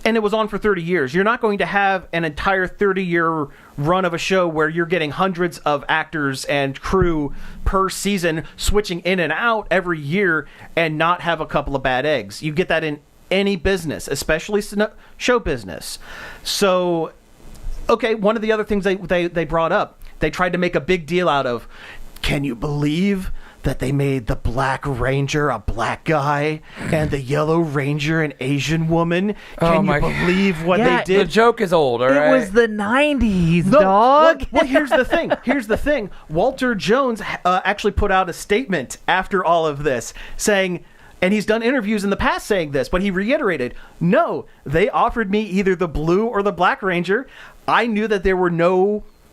And it was on for 30 years. You're not going to have an entire 30-year run of a show where you're getting hundreds of actors and crew per season switching in and out every year and not have a couple of bad eggs. You get that in any business, especially show business. So, okay, one of the other things they brought up, they tried to make a big deal out of, can you believe that they made the Black Ranger a black guy and the Yellow Ranger an Asian woman? Can you believe what Yeah, they did? The joke is old, all right? It was the 90s, No, dog. Well, here's the thing. Here's the thing. Walter Jones actually put out a statement after all of this saying, and he's done interviews in the past saying this, but he reiterated, no, they offered me either the Blue or the Black Ranger. I knew that there were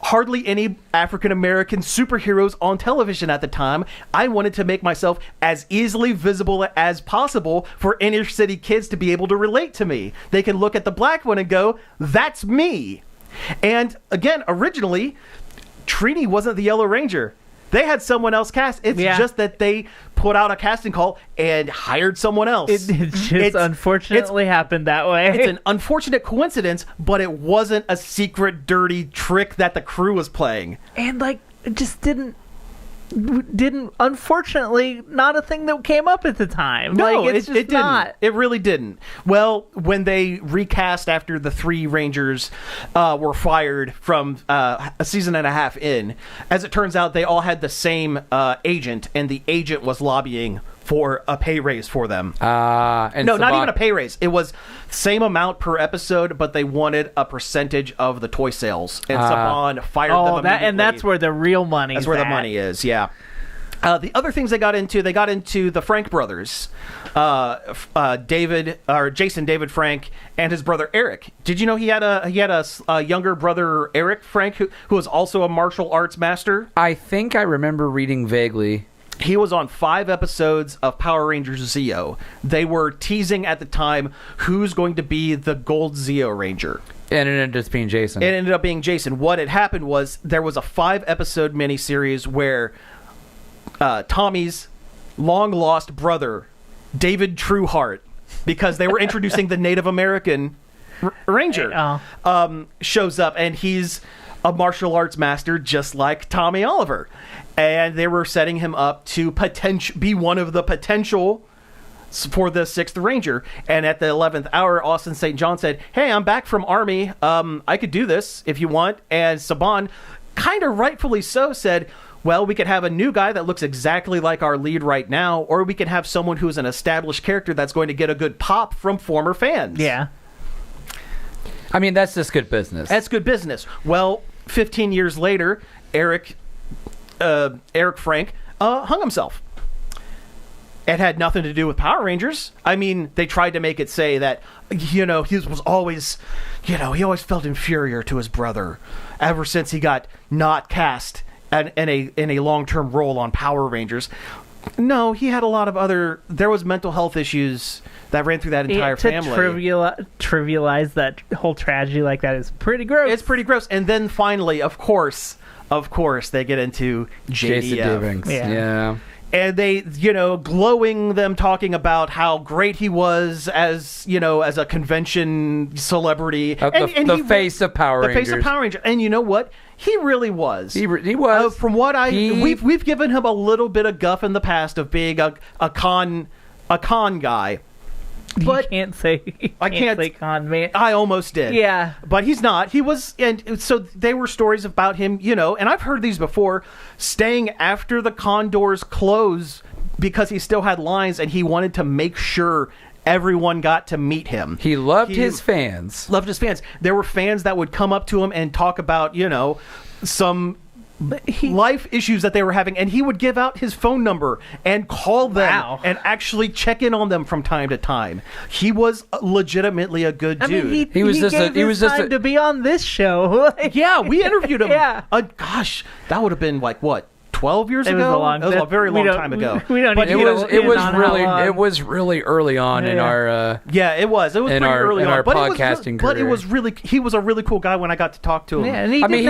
hardly any African-American superheroes on television at the time. I wanted to make myself as easily visible as possible for inner city kids to be able to relate to me. They can look at the black one and go, that's me. And again, originally, Trini wasn't the Yellow Ranger. They had someone else cast. It's just that they put out a casting call and hired someone else. It just unfortunately happened that way. It's an unfortunate coincidence, but it wasn't a secret, dirty trick that the crew was playing. And like, it just didn't unfortunately not a thing that came up at the time. No, like, it's it just not. didn't. It really didn't. Well, when they recast after the 3 Rangers were fired from a season and a half in, as it turns out, they all had the same agent, and the agent was lobbying for a pay raise for them. And No, not even a pay raise. It was same amount per episode, but they wanted a percentage of the toy sales. And Saban fired them immediately. And that's where the real money. That's where the money is. Yeah. The other things they got into the Frank brothers, Jason David Frank and his brother Eric. Did you know he had a younger brother Eric Frank who was also a martial arts master? I think I remember reading vaguely. He was on 5 episodes of Power Rangers Zeo. They were teasing at the time who's going to be the Gold Zeo Ranger. And it ended up being Jason. It ended up being Jason. What had happened was there was a 5-episode miniseries where Tommy's long-lost brother, David Trueheart, because they were introducing the Native American Ranger, shows up, and he's a martial arts master just like Tommy Oliver. And they were setting him up to be one of the potential for the 6th Ranger. And at the 11th hour, Austin St. John said, hey, I'm back from Army. I could do this if you want. And Saban, kind of rightfully so, said, well, we could have a new guy that looks exactly like our lead right now, or we could have someone who's an established character that's going to get a good pop from former fans. Yeah. I mean, that's just good business. That's good business. Well, 15 years later, Eric Frank hung himself. It had nothing to do with Power Rangers. I mean, they tried to make it say that, he was always, he always felt inferior to his brother ever since he got not cast in a long-term role on Power Rangers. No, he had a lot of there was mental health issues that ran through that entire family. To trivialize that whole tragedy like that is pretty gross. It's pretty gross. And then finally, of course, they get into Jason JDF. Divings. Yeah. And they, glowing them talking about how great he was as a convention celebrity. The face of Power Rangers. The face of Power Rangers. And you know what? He really was. He was. From what we've given him a little bit of guff in the past of being a con guy. But you can't say con man. I almost did. Yeah. But he's not. He was, and so they were stories about him, and I've heard these before, staying after the con doors close because he still had lines and he wanted to make sure everyone got to meet him. He loved his fans. Loved his fans. There were fans that would come up to him and talk about, some life issues that they were having, and he would give out his phone number and call them and actually check in on them from time to time. He was legitimately a good dude. I mean, he was just to be on this show. Yeah, we interviewed him. Yeah. Gosh, that would have been like what? 12 years ago? It was a very long time ago. We don't. But it was really early on in our. It was. It was pretty early in on. our podcasting career. But it was really. He was a really cool guy when I got to talk to him. Yeah, and he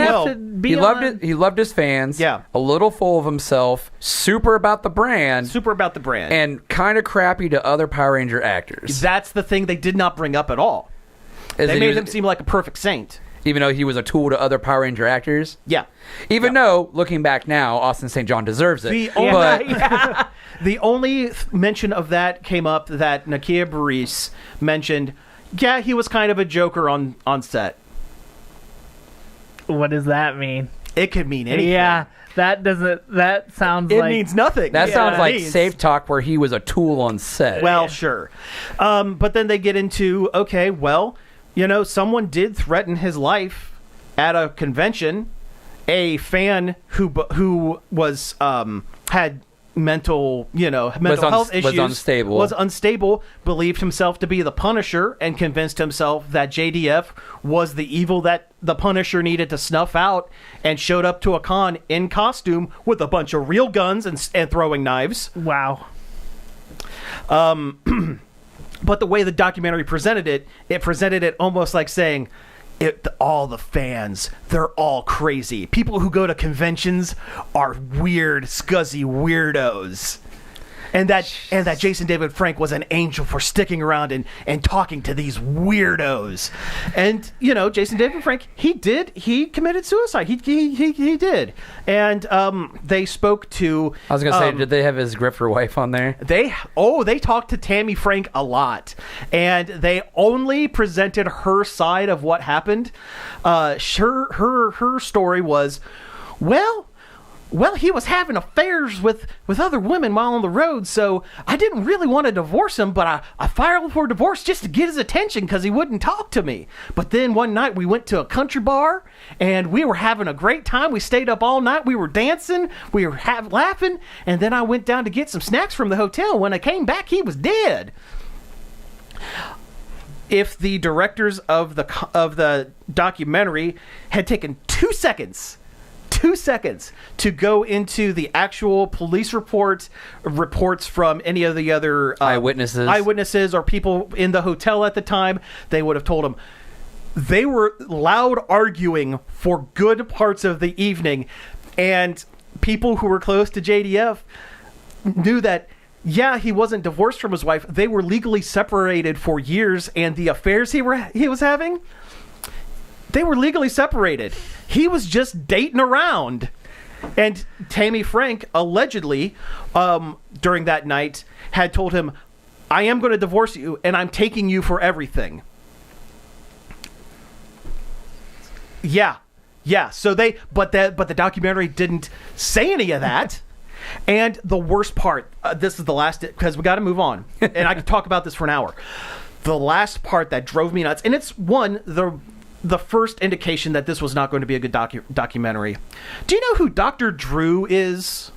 loved it. He loved his fans. Yeah, a little full of himself. Super about the brand. And kind of crappy to other Power Ranger actors. That's the thing they did not bring up at all. They made him seem like a perfect saint. Even though he was a tool to other Power Ranger actors? Yeah. Even though, looking back now, Austin St. John deserves it. The only mention of that came up that Nakia Burris mentioned, he was kind of a joker on set. What does that mean? It could mean anything. Yeah, that doesn't. That sounds It like means nothing. That Yeah, sounds it like means- safe talk where he was a tool on set. Well, sure. But then they get into, okay, well, someone did threaten his life at a convention. A fan who was had mental health issues, was unstable. believed himself to be the Punisher, and convinced himself that JDF was the evil that the Punisher needed to snuff out, and showed up to a con in costume with a bunch of real guns and throwing knives. wow. But the way the documentary presented it almost like saying, all the fans, they're all crazy. People who go to conventions are weird, scuzzy weirdos. And that Jason David Frank was an angel for sticking around and talking to these weirdos. And Jason David Frank, he committed suicide. He did. And they spoke to. I was gonna say, did they have his grifter wife on there? They talked to Tammy Frank a lot, and they only presented her side of what happened. Her story was, well, he was having affairs with other women while on the road, so I didn't really want to divorce him, but I filed for divorce just to get his attention because he wouldn't talk to me. But then one night we went to a country bar, and we were having a great time. We stayed up all night. We were dancing. We were laughing, and then I went down to get some snacks from the hotel. When I came back, he was dead. If the directors of the documentary had taken 2 seconds to go into the actual police reports from any of the other eyewitnesses or people in the hotel at the time, they would have told him they were loud arguing for good parts of the evening, and people who were close to JDF knew that he wasn't divorced from his wife. They were legally separated for years, and the affairs he was having, they were legally separated. He was just dating around. And Tammy Frank, allegedly, during that night, had told him, I am going to divorce you, and I'm taking you for everything. Yeah. So but the documentary didn't say any of that. And the worst part, this is the last, because we got to move on, and I could talk about this for an hour. The last part that drove me nuts, and it's the first indication that this was not going to be a good documentary. Do you know who Dr. Drew is?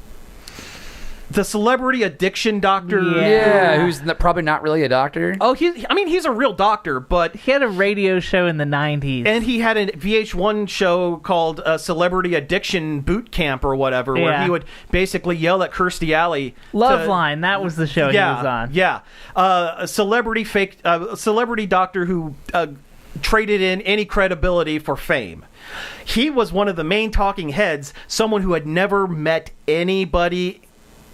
The celebrity addiction doctor. Yeah, who's probably not really a doctor. Oh, he's a real doctor, but He had a radio show in the 90s. and he had a VH1 show called Celebrity Addiction Boot Camp or whatever, where Yeah. he would basically yell at Kirstie Alley. Loveline, that was the show he was on. Yeah. A celebrity doctor who traded in any credibility for fame. He was one of the main talking heads, someone who had never met anybody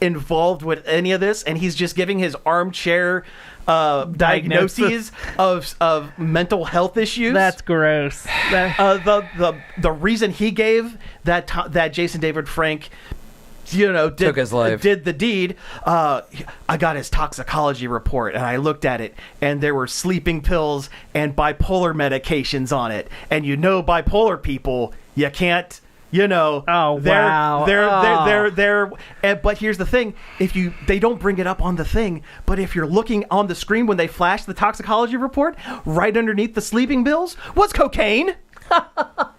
involved with any of this, and he's just giving his armchair diagnoses of mental health issues. That's gross. The reason he gave that Jason David Frank Took his life. did the deed. I got his toxicology report, and I looked at it, and there were sleeping pills and bipolar medications on it. And bipolar people, you can't. Oh, wow. But here's the thing: they don't bring it up on the thing, but if you're looking on the screen when they flash the toxicology report, right underneath the sleeping pills was cocaine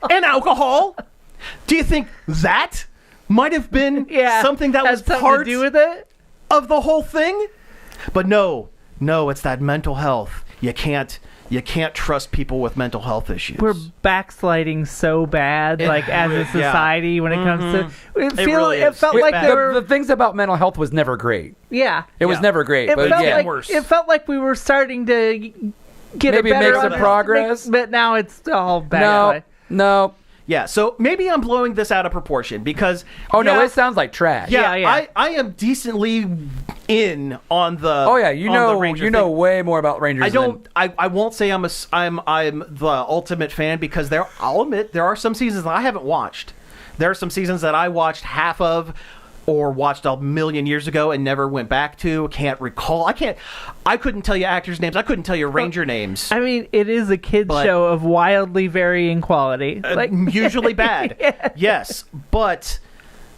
and alcohol. Do you think that might have been something that was Had something part to do with it? of the whole thing? But no, it's that mental health. You can't trust people with mental health issues. We're backsliding so bad, as a society when it comes to. It felt like they were. The things about mental health was never great. Yeah. It was never great. It But felt yeah, like it felt like we were starting to get Maybe a better make some progress. but now it's all bad. no. Yeah, so maybe I'm blowing this out of proportion because No, it sounds like trash. Yeah. I am decently in on the the Ranger you know thing. way more about Rangers. I won't say I'm the ultimate fan, because I'll admit there are some seasons that I haven't watched. There are some seasons that I watched half of, or watched a million years ago and never went back to. Can't recall. I couldn't tell you actors' names. I couldn't tell you Ranger names. I mean, it is a kids But- show of wildly varying quality. Usually bad. Yeah. Yes, but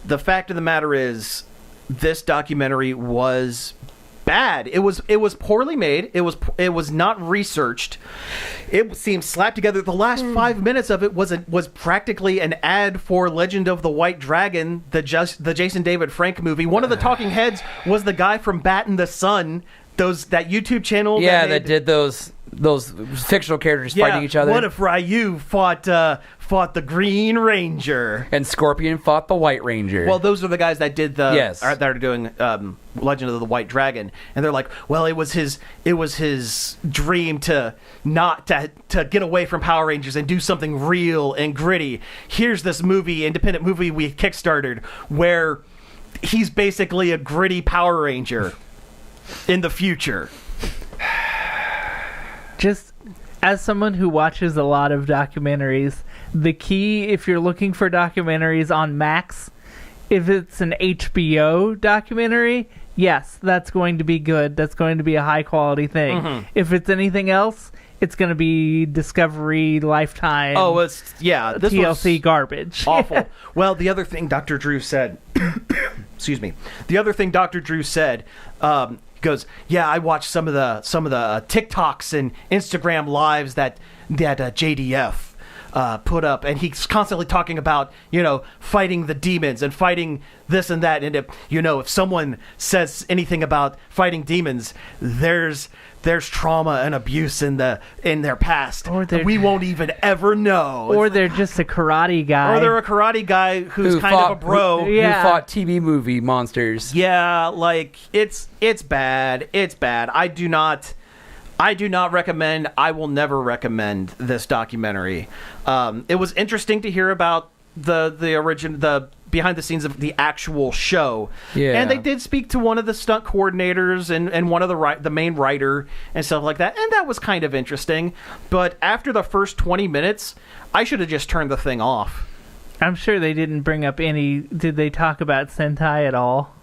the fact of the matter is, this documentary was bad. It was poorly made. It was not researched. It seemed slapped together. The last 5 minutes of it was practically an ad for Legend of the White Dragon, the Jason David Frank movie. One of the talking heads was the guy from Bat in the Sun. That YouTube channel. that did those fictional characters fighting each other. What if Ryu fought the Green Ranger? And Scorpion fought the White Ranger. Well, those are the guys that did Yes. that are doing Legend of the White Dragon, and they're like, well, it was his dream to get away from Power Rangers and do something real and gritty. Here's this independent movie we kickstarted where he's basically a gritty Power Ranger in the future. Just as someone who watches a lot of documentaries, the key, if you're looking for documentaries on Max, if it's an HBO documentary, yes, that's going to be good. That's going to be a high quality thing. Mm-hmm. If it's anything else, it's going to be Discovery, Lifetime. Oh, this TLC was garbage. awful. Well, the other thing Dr. Drew said, excuse me. The other thing Dr. Drew said, goes, yeah, I watched some of the TikToks and Instagram lives that JDF put up, and he's constantly talking about, fighting the demons and fighting this and that, and if someone says anything about fighting demons, there's trauma and abuse in their past, Or we won't even ever know, Or they're just a karate guy. or they're a karate guy who's Who kind of a bro. Yeah. Who fought TV movie monsters. Yeah, like it's bad. It's bad. I do not recommend. I will never recommend this documentary. It was interesting to hear about the behind the scenes of the actual show. Yeah. And they did speak to one of the stunt coordinators and one of the main writer and stuff like that. And that was kind of interesting. But after the first 20 minutes, I should have just turned the thing off. I'm sure they didn't bring up any. Did they talk about Sentai at all?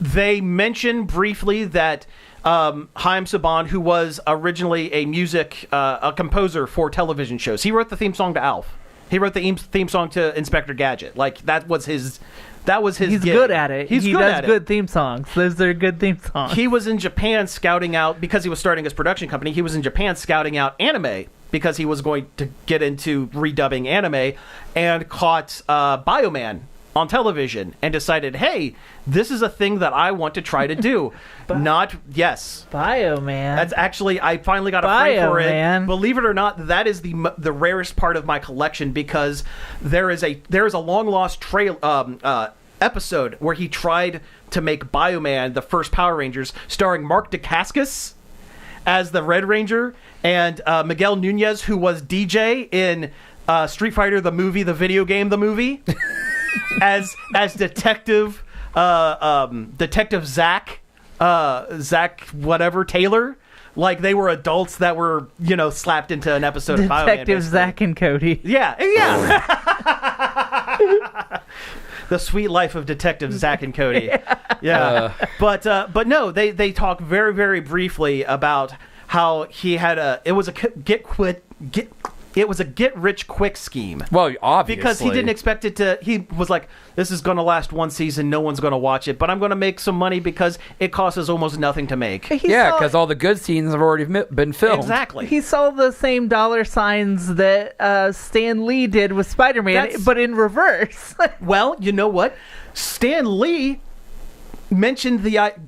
They mentioned briefly that Haim Saban, who was originally a composer for television shows, he wrote the theme song to Alf. He wrote the theme song to Inspector Gadget. Like that was his. He's gig. good at it. He does good theme songs. Those are good theme songs. He was in Japan scouting out, because he was starting his production company. He was in Japan scouting out anime because he was going to get into redubbing anime, and caught Bioman on television and decided, hey, this is a thing that I want to try to do. Bioman. That's actually, I finally got a frame for it. Bioman. Believe it or not, that is the rarest part of my collection, because there is a long lost episode where he tried to make Bioman, the first Power Rangers, starring Mark Dacascos as the Red Ranger, and Miguel Nunez, who was DJ in Street Fighter the movie, the video game, the movie, as Detective Zach whatever Taylor. Like, they were adults that were, slapped into an episode of Bioman. Detective basically. Zach and Cody. Yeah. The Sweet Life of Detective Zach and Cody. Yeah. But no, they talk very, very briefly about how he had it was a get rich quick scheme. Well, obviously. Because he didn't expect it to. He was like, this is going to last one season. No one's going to watch it. But I'm going to make some money because it costs us almost nothing to make. Because all the good scenes have already been filmed. Exactly. He saw the same dollar signs that Stan Lee did with Spider-Man, but in reverse. Well, you know what? Stan Lee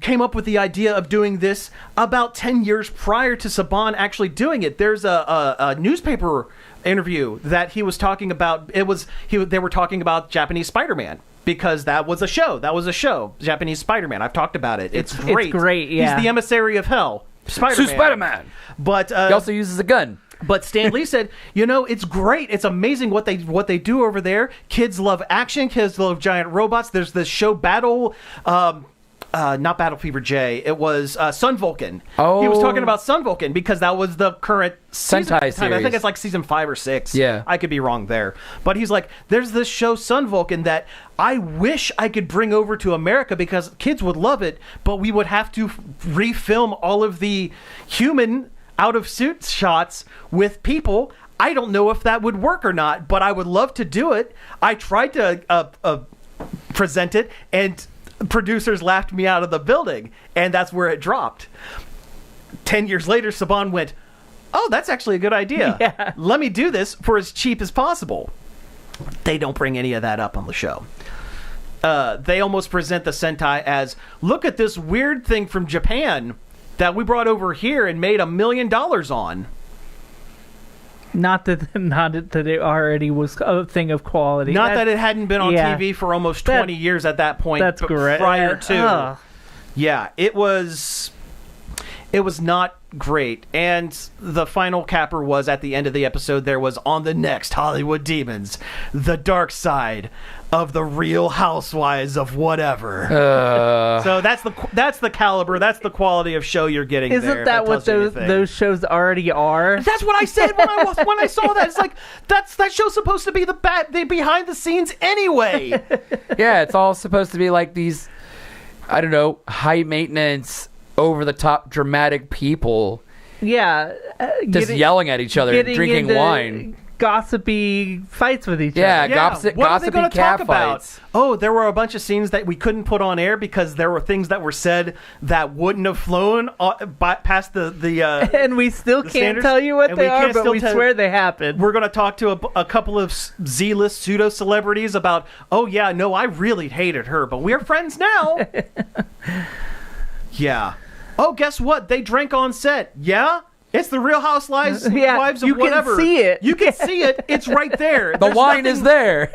came up with the idea of doing this about 10 years prior to Saban actually doing it. There's a newspaper interview that he was talking about. They were talking about Japanese Spider-Man, because that was a show, Japanese Spider-Man. I've talked about it. It's great. It's great, yeah. He's the emissary of hell, Spider-Man. But he also uses a gun. But Stan Lee said, it's great. It's amazing what they do over there. Kids love action. Kids love giant robots. There's this show Battle not Battle Fever J. It was Sun Vulcan. Oh. He was talking about Sun Vulcan because that was the current season Sentai at the time. I think series. it's like season 5 or 6. Yeah. I could be wrong there. But he's like, there's this show Sun Vulcan that I wish I could bring over to America because kids would love it, but we would have to refilm all of the human out of suit shots with people. I don't know if that would work or not, but I would love to do it. I tried to present it, and producers laughed me out of the building, and that's where it dropped. 10 years later, Saban went, oh, that's actually a good idea. Yeah. Let me do this for as cheap as possible. They don't bring any of that up on the show. They almost present the Sentai as, look at this weird thing from Japan that we brought over here and made $1 million on. Not that it already was a thing of quality. Not that it hadn't been on yeah. TV for almost 20 years at that point. That's correct. Prior to. Ugh. Yeah, it was not great. And the final capper was at the end of the episode, there was on the next Hollywood Demons, the dark side of the Real Housewives of whatever. So that's the caliber, that's the quality of show you're getting. Isn't there, that if what tells you anything. those shows already are? That's what I said when I saw that. It's like that show's supposed to be the behind the scenes anyway. Yeah, it's all supposed to be like these, I don't know, high maintenance, over the top, dramatic people Yeah. just yelling at each other, and drinking wine. Gossipy fights with each Yeah, other. What are they gossipy going to cat talk about? fights. Oh, there were a bunch of scenes that we couldn't put on air because there were things that were said that wouldn't have flown past the And we still can't standards, tell you what and they we are, can't but still we tell- swear they happened. We're going to talk to a couple of Z-list pseudo-celebrities about, oh, yeah, no, I really hated her, but we're friends now. Yeah. Oh, guess what? They drank on set. Yeah? It's the Real Housewives Yeah, wives of you can whatever. see it. You can see it. It's right there. The wine is there.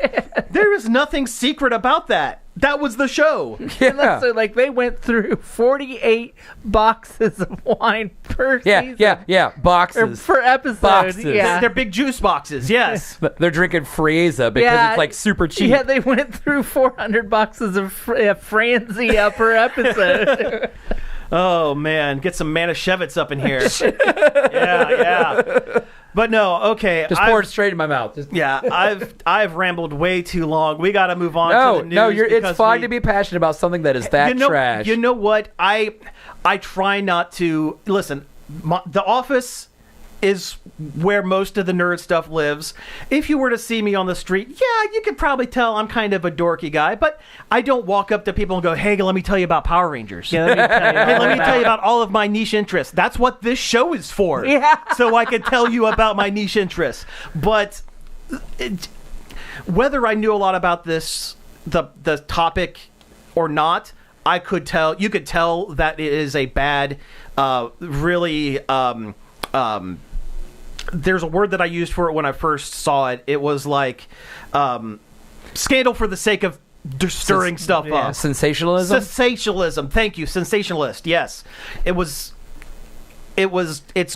There is nothing secret about that. That was the show. Yeah. So, like, they went through 48 boxes of wine per season. Yeah. Or Boxes. per episode. Boxes. Yeah. They're big juice boxes, yes. They're drinking Frieza because it's like super cheap. Yeah, they went through 400 boxes of Franzia per episode. Oh, man. Get some Manischewitz up in here. Yeah. But no, okay. Just pour it straight in my mouth. Just, Yeah, I've rambled way too long. We got to move on to the news. no, it's because fine to be passionate about something that is that trash. You know what? I try not to listen. The Office is where most of the nerd stuff lives. If you were to see me on the street, yeah, you could probably tell I'm kind of a dorky guy, but I don't walk up to people and go, hey, let me tell you about Power Rangers. Yeah, let me tell you. Hey, let me tell you about all of my niche interests. That's what this show is for. Yeah. So I can tell you about my niche interests. But whether I knew a lot about this, the topic or not, I could tell. You could tell that it is a bad, really. There's a word that I used for it when I first saw it. It was like scandal for the sake of stirring stuff up. Sensationalism? Sensationalism. Thank you. Sensationalist. Yes. It's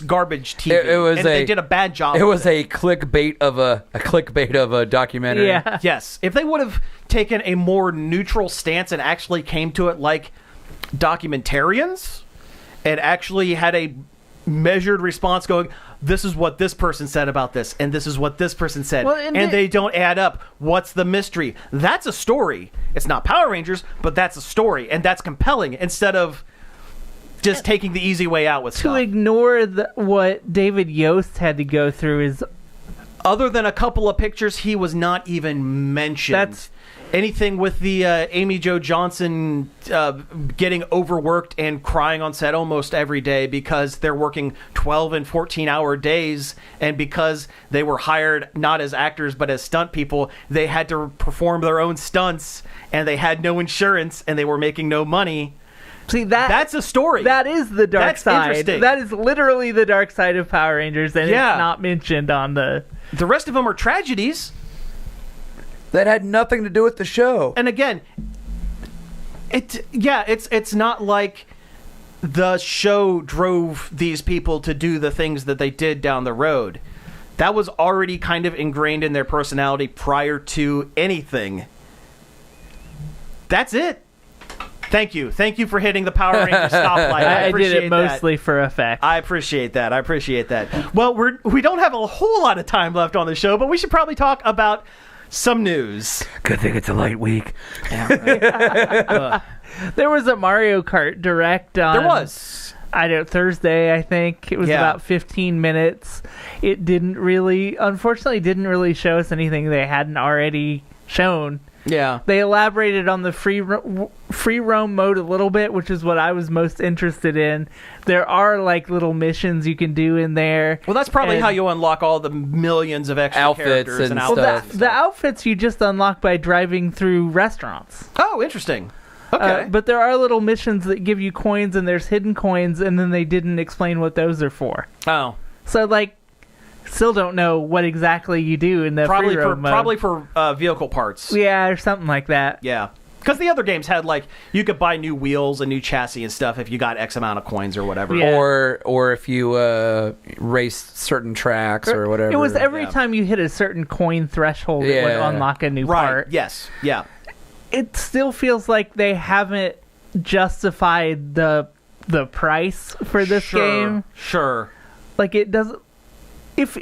garbage TV. They did a bad job. It was a clickbait of a documentary. Yeah. Yes. If they would have taken a more neutral stance and actually came to it like documentarians and actually had a measured response going, this is what this person said about this, and this is what this person said, Well, and they don't add up. What's the mystery? That's a story. It's not Power Rangers, but that's a story, and that's compelling instead of just taking the easy way out with To stuff. ignore what David Yost had to go through is Other than a couple of pictures, he was not even mentioned. That's- Anything with the Amy Jo Johnson getting overworked and crying on set almost every day because they're working 12 and 14-hour days, and because they were hired not as actors but as stunt people, they had to perform their own stunts, and they had no insurance, and they were making no money. See That's a story. That is the dark That's side. interesting. That is literally the dark side of Power Rangers, and Yeah. it's not mentioned on the. The rest of them are tragedies. That had nothing to do with the show. And again, it's not like the show drove these people to do the things that they did down the road. That was already kind of ingrained in their personality prior to anything. That's it. Thank you for hitting the Power Ranger stoplight. I I appreciate did it mostly for effect. I appreciate that. Well, we don't have a whole lot of time left on the show, but we should probably talk about some news. Good thing it's a light week. There was a Mario Kart Direct on... There was. Thursday, I think. It was Yeah. about 15 minutes. It unfortunately didn't really show us anything they hadn't already shown. Yeah. They elaborated on the free roam mode a little bit, which is what I was most interested in. There are like little missions you can do in there. Well, that's probably And- how you unlock all the millions of extra Outfits characters and and outfits. stuff. The outfits you just unlock by driving through restaurants. Oh, interesting. Okay. But there are little missions that give you coins, and there's hidden coins, and then they didn't explain what those are for. oh. So, like, still don't know what exactly you do in the Probably free for roam mode. probably for vehicle parts. Yeah, or something like that. Yeah. Because the other games had, like, you could buy new wheels and new chassis and stuff if you got X amount of coins or whatever. Yeah. Or if you race certain tracks or whatever. It was every Yeah. time you hit a certain coin threshold, it would Yeah. unlock a new Right. part. Yes. Yeah. It still feels like they haven't justified the price for this game. Sure. Like, it doesn't. If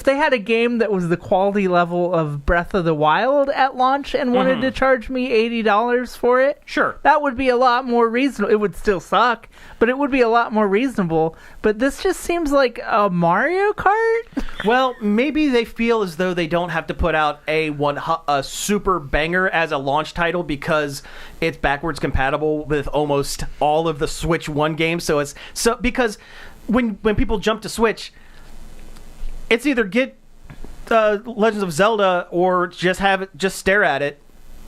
they had a game that was the quality level of Breath of the Wild at launch and wanted to charge me $80 for it, Sure. that would be a lot more reasonable. It would still suck, but it would be a lot more reasonable. But this just seems like a Mario Kart. Well, maybe they feel as though they don't have to put out a super banger as a launch title because it's backwards compatible with almost all of the Switch 1 games. So because when people jump to Switch, it's either get Legends of Zelda or just stare at it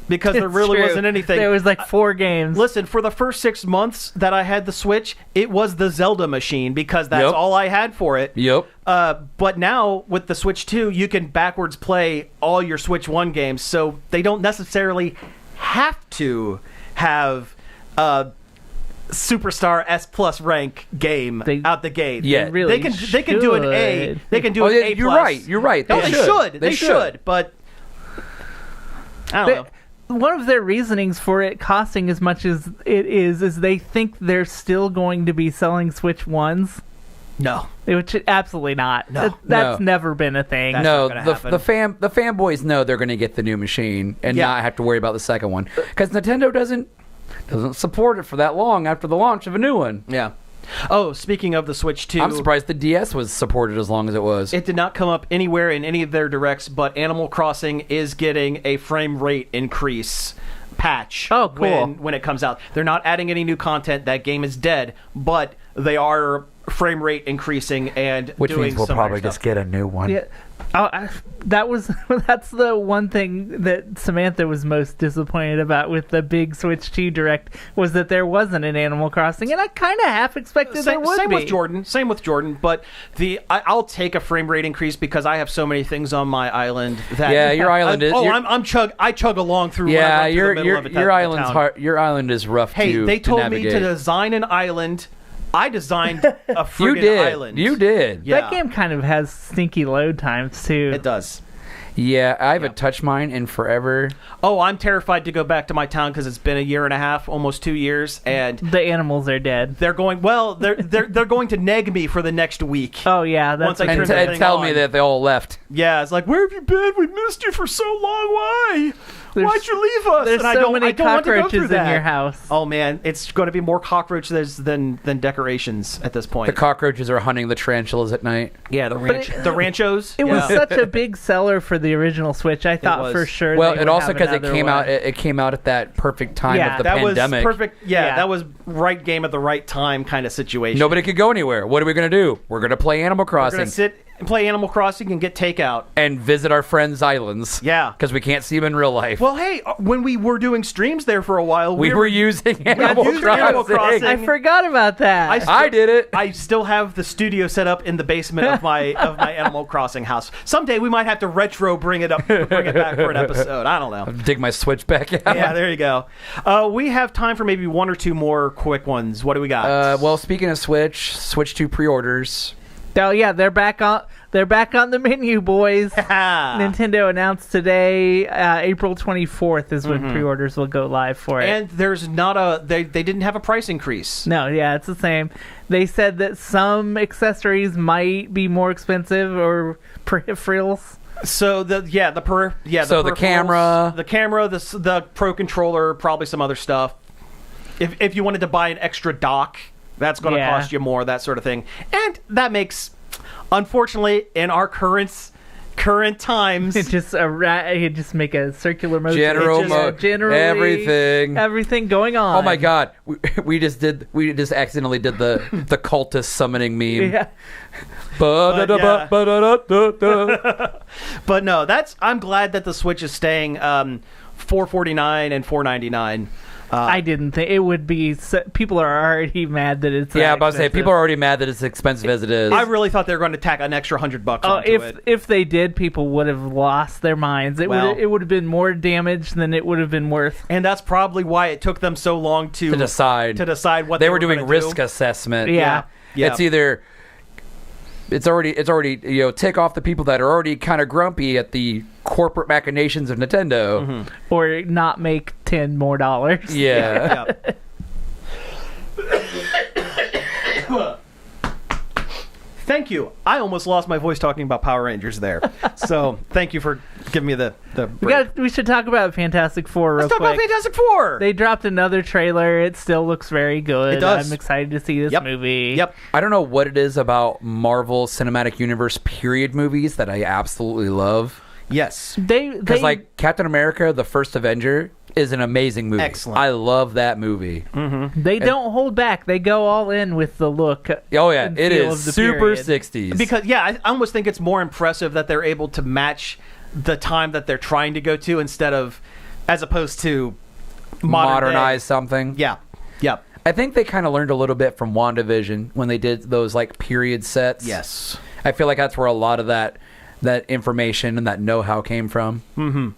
because there It's really true. wasn't anything. There was like 4 games. Listen, for the first 6 months that I had the Switch, it was the Zelda machine because that's Yep. all I had for it. Yep. But now with the Switch 2, you can backwards play all your Switch 1 games, so they don't necessarily have to have a Superstar S Plus rank game out the gate. Yeah. They really they can do an A. should. They can do Oh, an yeah, A+. you're right. You're right. No, they should. They should. But I don't know. One of their reasonings for it costing as much as it is they think they're still going to be selling Switch 1s. No. Which absolutely not. No. That's No. never been a thing. That's No, not gonna happen. the fanboys know they're going to get the new machine and Yeah. not have to worry about the second one because Nintendo doesn't support it for that long after the launch of a new one. Yeah. Oh, speaking of the Switch 2, I'm surprised the DS was supported as long as it was. it did not come up anywhere in any of their directs, but Animal Crossing is getting a frame rate increase patch. Oh, cool. When it comes out. They're not adding any new content. That game is dead, but they are frame rate increasing and Which doing means we'll some probably other just stuff. get a new one. Yeah. That's the one thing that Samantha was most disappointed about with the big Switch 2 Direct was that there wasn't an Animal Crossing, and I kind of half expected there would Same be. with Jordan, but I'll take a frame rate increase because I have so many things on my island that Yeah, your island is- your- I chug along through. when I Yeah, run through your the middle of your the island's town. hard. Your island is rough. Hey, to they told me navigate. to design an island. I designed a You friggin' did. island. You did. Yeah. That game kind of has stinky load times too. It does. Yeah, I haven't touched mine in forever. Oh, I'm terrified to go back to my town because it's been a year and a half, almost 2 years, and The animals are dead. they're going. Well, they're going to neg me for the next week. Oh yeah, that's Once I what turn And, the you're thing and tell me on. that they all left. Yeah, it's like, where have you been? We missed you for so long. Why? Why'd you leave us? There's And I so don't many want to go cockroaches through in that. your house. Oh man, it's going to be more cockroaches than decorations at this point. The cockroaches are hunting the tarantulas at night. Yeah, the ranchos. It was Yeah. such a big seller for the original Switch. I thought was. for sure. Well, they and would also have because it another came one. out. It came out at that perfect time Yeah. of the that pandemic. was perfect. Yeah, Yeah. that was right game at the right time kind of situation. Nobody could go anywhere. What are we going to do? We're going to play Animal We're Crossing gonna sit and play Animal Crossing and get takeout. and visit our friends' islands. Yeah. because we can't see them in real life. Well, hey, when we were doing streams there for a while, we were using Animal used Animal Crossing. Crossing. I forgot about that. I did it. I still have the studio set up in the basement of my Animal Crossing house. Someday we might have to bring it back for an episode. I don't know. Dig my Switch back out. Yeah, there you go. We have time for maybe one or two more quick ones. What do we got? Well, speaking of Switch 2 pre-orders. Oh yeah, they're back on. they're back on the menu, boys. Nintendo announced today, April 24th is when pre-orders will go live for it. And there's not they didn't have a price increase. No, yeah, it's the same. They said that some accessories might be more expensive or peripherals. So the camera, the Pro Controller, probably some other stuff. If you wanted to buy an extra dock, that's going to cost you more, that sort of thing. And that makes, unfortunately, in our current times, It just make a circular motion. General mode, generally, everything going on. Oh my god, we just accidentally did the cultist summoning meme. Yeah. But no, I'm glad that the Switch is staying $449 and $499. I didn't think it would be. People are already mad that it's. Yeah, I'm about to say people are already mad that it's expensive as it is. I really thought they were going to tack an extra $100 onto it. If they did, people would have lost their minds. It would have been more damage than it would have been worth. And that's probably why it took them so long to decide what they were doing. Risk assessment. Yeah. It's either. It's already tick off the people that are already kind of grumpy at the corporate machinations of Nintendo, or not make $10 more. Yeah. Thank you. I almost lost my voice talking about Power Rangers there. So thank you for giving me the break. We should talk about Fantastic Four real quick. Let's talk about Fantastic Four. They dropped another trailer. It still looks very good. It does. I'm excited to see this movie. Yep. I don't know what it is about Marvel Cinematic Universe period movies that I absolutely love. Yes. Because like Captain America, the first Avenger, is an amazing movie. Excellent. I love that movie. They don't hold back. They go all in with the look. Oh yeah, and it feel is of the super period. 60s. Because I almost think it's more impressive that they're able to match the time that they're trying to go to as opposed to modernize something. Yeah. Yep. I think they kind of learned a little bit from WandaVision when they did those like period sets. Yes. I feel like that's where a lot of that information and that know-how came from.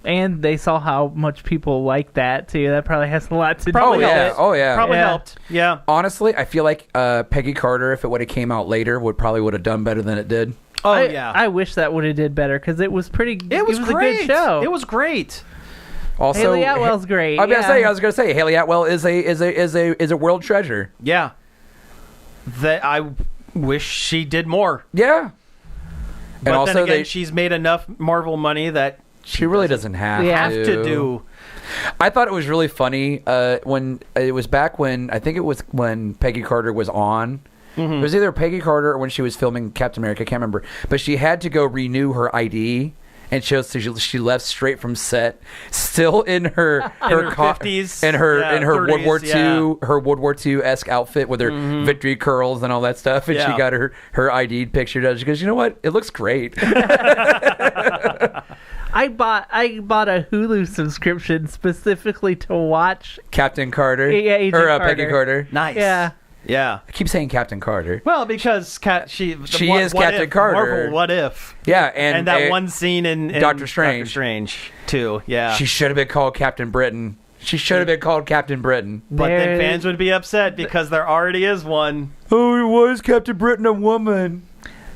And they saw how much people like that too. That probably has a lot to do with it. Oh yeah. Probably helped. Yeah. Honestly, I feel like Peggy Carter, if it would have came out later, would have done better than it did. Oh I wish that would have did better because it was pretty. It was great. a good show. It was great. Also, Haley Atwell's great. I was gonna say Haley Atwell is a world treasure. Yeah. That I wish she did more. Yeah. But and also then again, she's made enough Marvel money that she really doesn't have to do. I thought it was really funny when it was back when I think it was when Peggy Carter was on. It was either Peggy Carter or when she was filming Captain America. I can't remember, but she had to go renew her ID. And she left straight from set, still in her 50s and her 30s, World War II her World War II-esque outfit with her victory curls and all that stuff. And she got her ID picture done. She goes, you know what? It looks great. I bought a Hulu subscription specifically to watch Captain Carter. Yeah, Agent Carter. Peggy Carter. Nice. Yeah. I keep saying Captain Carter. Well, because she is Captain Carter. Marvel, what if? Yeah, and that one scene in Doctor Strange. Doctor Strange too. Yeah. She should have been called Captain Britain. But then fans would be upset because there already is one. Oh, why is Captain Britain a woman?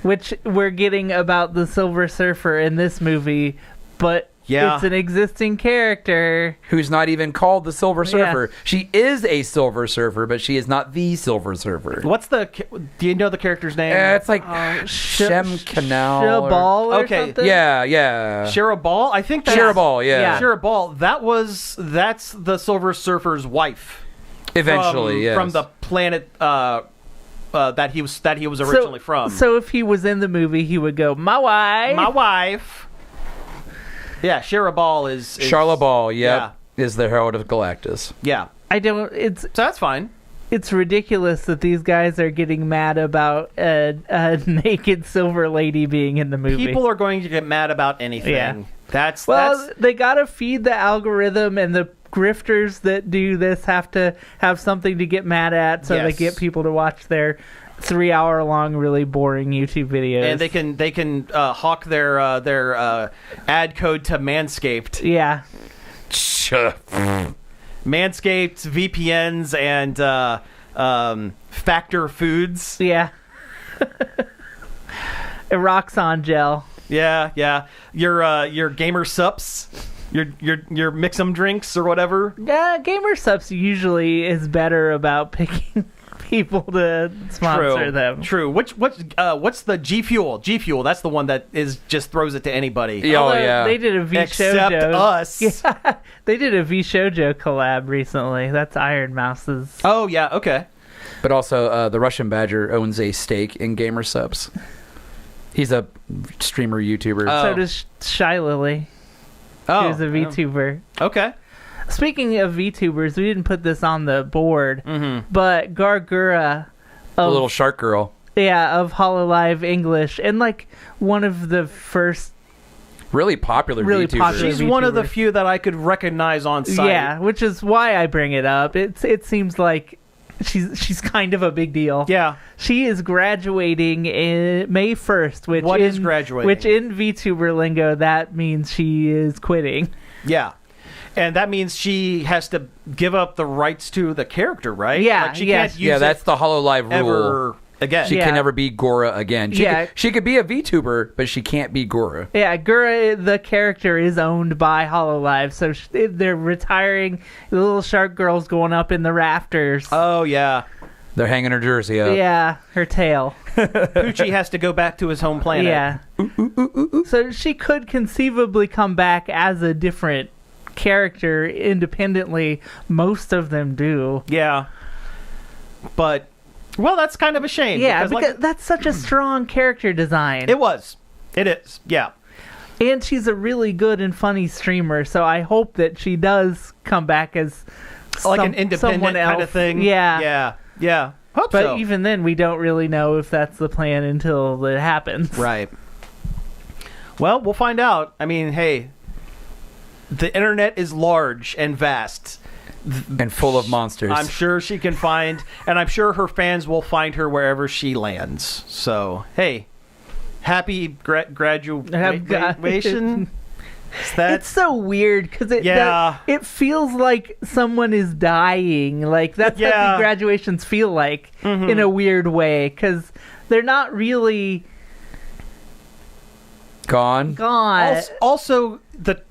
Which we're getting about the Silver Surfer in this movie, but it's an existing character who's not even called the Silver Surfer. She is a Silver Surfer, but she is not the Silver Surfer. Do you know the character's name? It's like Shem Canal. Shirabal or something? Yeah. Shirabal? I think that's... Shirabal, yeah. Shirabal. That's the Silver Surfer's wife. Eventually, yes. From the planet that he was originally from. So if he was in the movie, he would go, my wife. Yeah, Shirabal is Charla Ball, is the Herald of Galactus. Yeah. So that's fine. It's ridiculous that these guys are getting mad about a naked silver lady being in the movie. People are going to get mad about anything. Yeah. They gotta feed the algorithm, and the grifters that do this have to have something to get mad at, so they get people to watch their 3-hour-long, really boring YouTube videos. And they can hawk their ad code to Manscaped. Yeah. Manscaped, VPNs, and Factor Foods. Yeah. Eroxon gel. Yeah. Your gamer sups, your mix-em drinks or whatever. Yeah, Gamer Subs usually is better about picking people to sponsor them. True. What's the G Fuel? G Fuel. That's the one that just throws it to anybody. Yeah. Oh, Although yeah. They did a V Except Shoujo. us. Yeah, they did a V Shoujo collab recently. That's Iron Mouse's. Oh yeah. Okay. But also, the Russian Badger owns a stake in Gamer Subs. He's a streamer, YouTuber. Oh. So does Shy Lily. Oh. Who's a VTuber. Okay. Speaking of VTubers, we didn't put this on the board, but Gargura the of little shark girl. of HoloLive English and like one of the first Really popular Really VTubers. popular. She's one of the VTubers. few that I could recognize on site. Yeah, which is why I bring it up. It seems like she's kind of a big deal. Yeah. She is graduating in May 1st, which What is graduating? Which in VTuber lingo that means she is quitting. Yeah. And that means she has to give up the rights to the character, right? Yeah, Like she yes. can't use Yeah, that's it the HoloLive rule. ever again. She Yeah. can never be Gora again. She could be a VTuber, but she can't be Gora. Yeah, Gura, the character, is owned by HoloLive, so they're retiring. The little shark girl's going up in the rafters. Oh yeah. They're hanging her jersey up. Yeah, her tail. Poochie has to go back to his home planet. Yeah. So she could conceivably come back as a different character independently. Most of them do. Yeah. But well, that's kind of a shame. Yeah, because, because that's such a strong character design. it was. It is. Yeah. And she's a really good and funny streamer, so I hope that she does come back as Like an independent someone else. kind of thing. Yeah. Yeah. Yeah. Hope But so. even then, we don't really know if that's the plan until it happens. Right. Well, we'll find out. I mean, hey, the internet is large and vast. And full of monsters. I'm sure she can find, and I'm sure her fans will find her wherever she lands. So, hey, happy graduation. Is that It's so weird because Yeah. it feels like someone is dying. Like that's what Yeah. the graduations feel like in a weird way because they're not really Gone. gone. also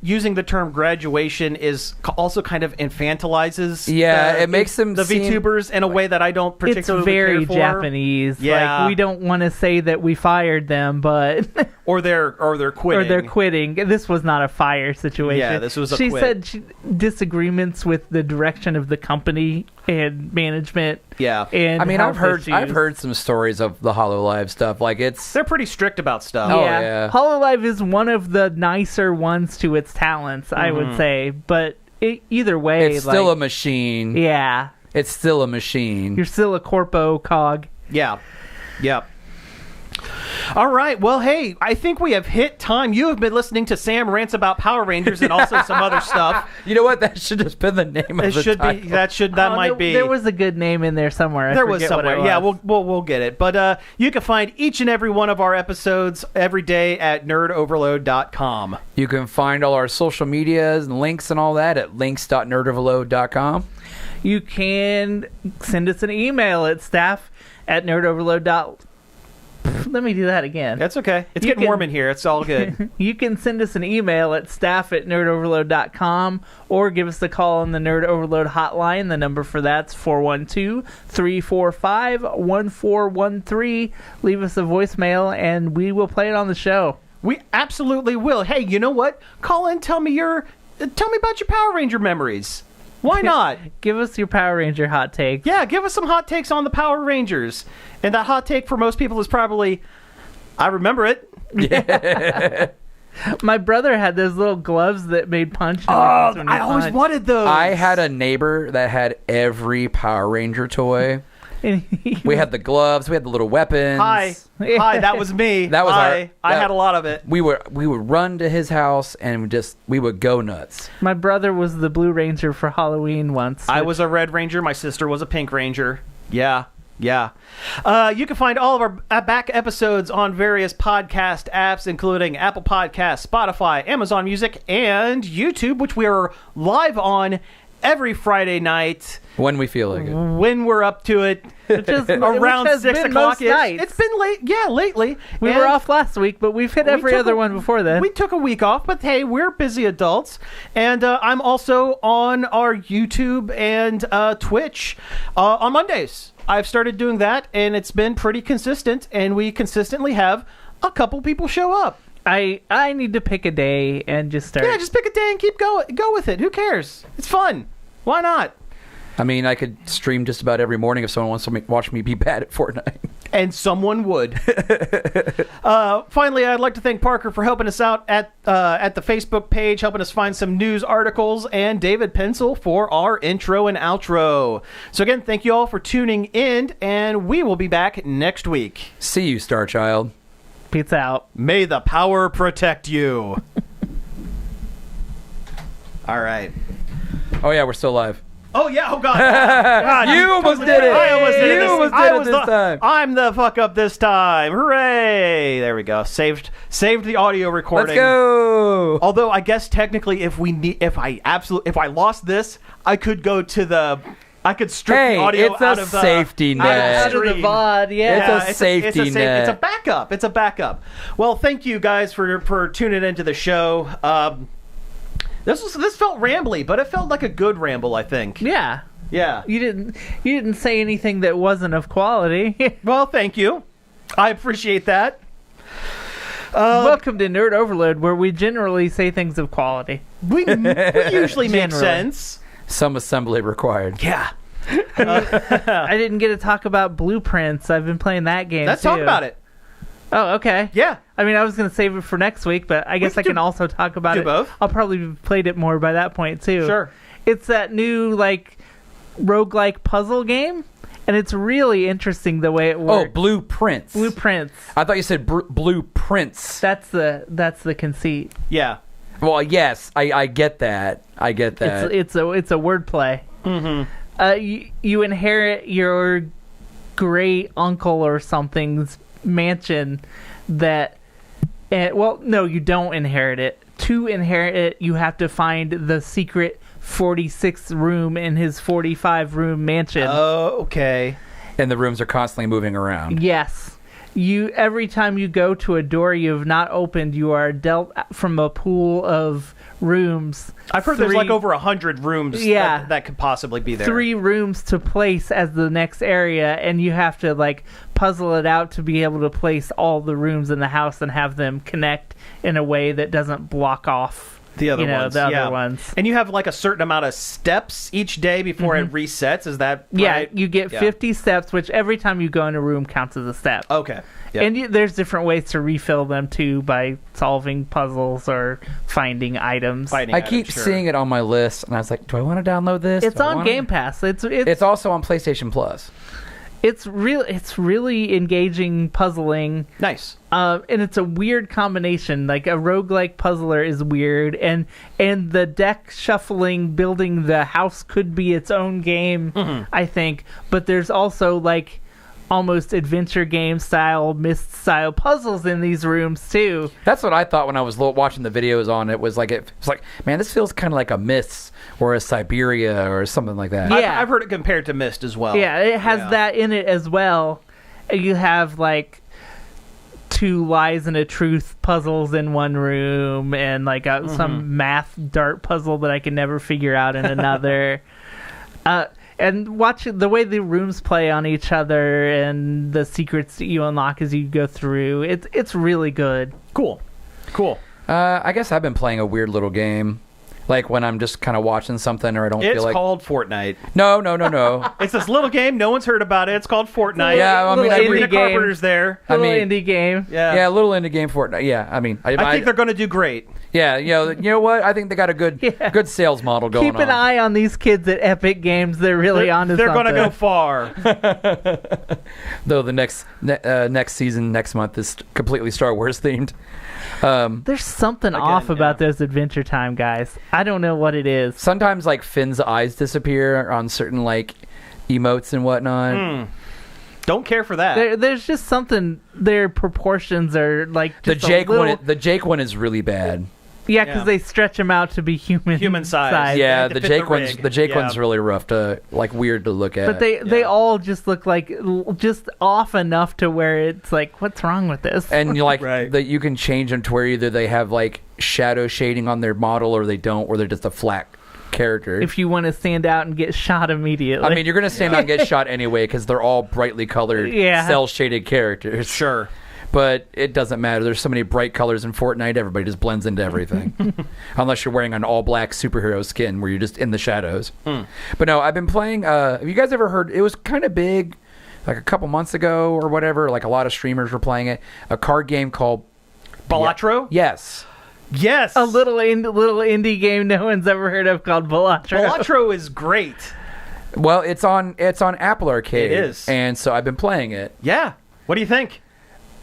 using the term graduation is also kind of infantilizes Yeah, it makes them the seem- VTubers in a way that I don't It's particularly very care for. Japanese. Yeah. Like we don't want to say that we fired them, but or they're quitting. or they're quitting. This was not a fire situation. Yeah, this was a She quit. said disagreements with the direction of the company and management. Yeah. And I mean, health I've issues. heard some stories of the HoloLive stuff. Like it's They're pretty strict about stuff. Oh, Yeah. yeah. HoloLive is one of the nicer ones to its talents, I would say. But either way, it's still a like, machine. yeah, It's still a machine. you're still a corpo cog. Yeah. Yep. All right. Well, hey, I think we have hit time. You have been listening to Sam rants about Power Rangers and also some other stuff. You know what? That should have been the name It of the should title. be that Oh, might be. There was a good name in there somewhere. I There was forget what somewhere. it Yeah, was. we'll get it. But you can find each and every one of our episodes every day at nerdoverload.com. You can find all our social medias and links and all that at links.nerdoverload.com. You can send us an email at staff@nerdoverload. Let me do that again. That's okay. It's You getting can- warm in here. It's all good. You can send us an email at staff@nerdoverload.com or give us a call on the Nerd Overload hotline. The number for that's 412-345-1413. Leave us a voicemail and we will play it on the show. We absolutely will. Hey, you know what? Call in. Tell me about your Power Ranger memories. Why not? Give us your Power Ranger hot take. Yeah, give us some hot takes on the Power Rangers. And that hot take for most people is probably, I remember it. My brother had those little gloves that made punch noises Oh, when you I always punch. wanted those. I had a neighbor that had every Power Ranger toy. And he We had the gloves. We had the little weapons. Hi, that was me. That was I had a lot of it. We would run to his house and we would go nuts. My brother was the Blue Ranger for Halloween once. I was a Red Ranger. My sister was a Pink Ranger. Yeah. You can find all of our back episodes on various podcast apps, including Apple Podcasts, Spotify, Amazon Music, and YouTube, which we are live on every Friday night When we feel like it. when we're up to it. Which is Around which has 6 been o'clock. most nights. It's been late. Yeah, lately. We And were off last week, but we've hit we every took other a- one before then. We took a week off, but hey, we're busy adults. And I'm also on our YouTube and Twitch on Mondays. I've started doing that, and it's been pretty consistent, and we consistently have a couple people show up. I need to pick a day and just start. Yeah, just pick a day and keep going. Go with it. Who cares? It's fun. Why not? I mean, I could stream just about every morning if someone wants to watch me be bad at Fortnite. And someone would. Finally, I'd like to thank Parker for helping us out at the Facebook page, helping us find some news articles, and David Pencil for our intro and outro. So again, thank you all for tuning in, and we will be back next week. See you, Star Child. Pizza out. May the power protect you. All right. Oh, yeah, we're still live. Oh yeah! Oh god! God, You almost did it. I almost did it. You almost I did it was this the- time. I'm the fuck up this time! Hooray! There we go. Saved the audio recording. Let's go. Although I guess technically, if I lost this, I could go to I could strip Hey, the audio it's out a of the safety net. Out of the stream. VOD, yeah. It's a safety net. It's a backup. It's a backup. Well, thank you guys for tuning into the show. This felt rambly, but it felt like a good ramble, I think. Yeah. Yeah. You didn't say anything that wasn't of quality. Well, thank you. I appreciate that. Welcome to Nerd Overload, where we generally say things of quality. We usually make Generally. sense. Some assembly required. Yeah. I didn't get to talk about Blueprints. I've been playing that game. Let's too. talk about it. Oh, okay. Yeah. I mean, I was going to save it for next week, but I guess can I can do- also talk about do it. both. I'll probably have played it more by that point, too. Sure. It's that new, roguelike puzzle game, and it's really interesting the way it Oh, works. Blueprints. Blueprints. I thought you said blueprints. That's the conceit. Yeah. Well, yes, I get that. I get that. It's a wordplay. Mm-hmm. You inherit your great uncle or something's mansion that. No, you don't inherit it. To inherit it, you have to find the secret 46th room in his 45-room mansion. Oh, okay. And the rooms are constantly moving around. Yes. Every time you go to a door you have not opened, you are dealt from a pool of rooms. I've heard there's over 100 rooms Yeah. that could possibly be there. 3 rooms to place as the next area, and you have to puzzle it out to be able to place all the rooms in the house and have them connect in a way that doesn't block off The other ones. the yeah. other ones. And you have a certain amount of steps each day before it resets. Is that Yeah, right? you get 50 steps, which every time you go in a room counts as a step. Okay. Yep. And there's different ways to refill them too, by solving puzzles or finding items. Fighting I items, keep sure. seeing it on my list, and I was like, do I want to download this? It's Do I on wanna- Game Pass. It's also on PlayStation Plus. It's really engaging puzzling. Nice. And it's a weird combination. Like a roguelike puzzler is weird, and the deck shuffling, building the house could be its own game, I think. But there's also almost adventure game style, Myst style puzzles in these rooms too. That's what I thought when I was watching the videos on it. Was man, this feels kind of like a Myst or a Siberia or something like that. Yeah. I've heard it compared to Myst as well. Yeah, it has Yeah. that in it as well. You have 2 lies and a truth puzzles in one room, and some math dart puzzle that I can never figure out in another. And watch the way the rooms play on each other and the secrets that you unlock as you go through. It's really good. Cool. I guess I've been playing a weird little game. Like when I'm just kind of watching something or I don't It's feel like... called Fortnite. No. It's this little game. No one's heard about it. It's called Fortnite. Yeah, I mean, Little Sabrina indie game. Carpenter's there. I Little mean- indie game. Yeah. a little indie game Fortnite. Yeah, I mean... I think they're going to do great. Yeah, you know what? I think they got a good Yeah. good sales model going Keep an on. eye on these kids at Epic Games. They're really onto They're something. going to go far. Though the next season, next month, is completely Star Wars themed. There's something off about those Adventure Time guys. I don't know what it is. Sometimes Finn's eyes disappear on certain emotes and whatnot. Don't care for that. There's just something. Their proportions are The just Jake a little, one. The Jake one is really bad. Yeah, because they stretch them out to be human size. Yeah, They the had to fit Jake the ones. rig. The Jake Yeah. one's really rough to weird to look at. But they all just look like just off enough to where it's like, what's wrong with this? and you like Right. that you can change them to where either they have like shadow shading on their model or they don't, or they're just a flat character. if you want to stand out and get shot immediately. I mean, you're gonna stand out and get shot anyway because they're all brightly colored, Yeah. cell shaded characters. Sure. But it doesn't matter. There's so many bright colors in Fortnite. Everybody just blends into everything, unless you're wearing an all black superhero skin where you're just in the shadows. But no, I've been playing. Have you guys ever heard? It was kind of big, like a couple months ago or whatever. Like a lot of streamers were playing it. A card game called Balatro? Yes. Yes. a little indie game no one's ever heard of called Balatro. Balatro is great. Well, it's on Apple Arcade. It is. And so I've been playing it. Yeah. What do you think?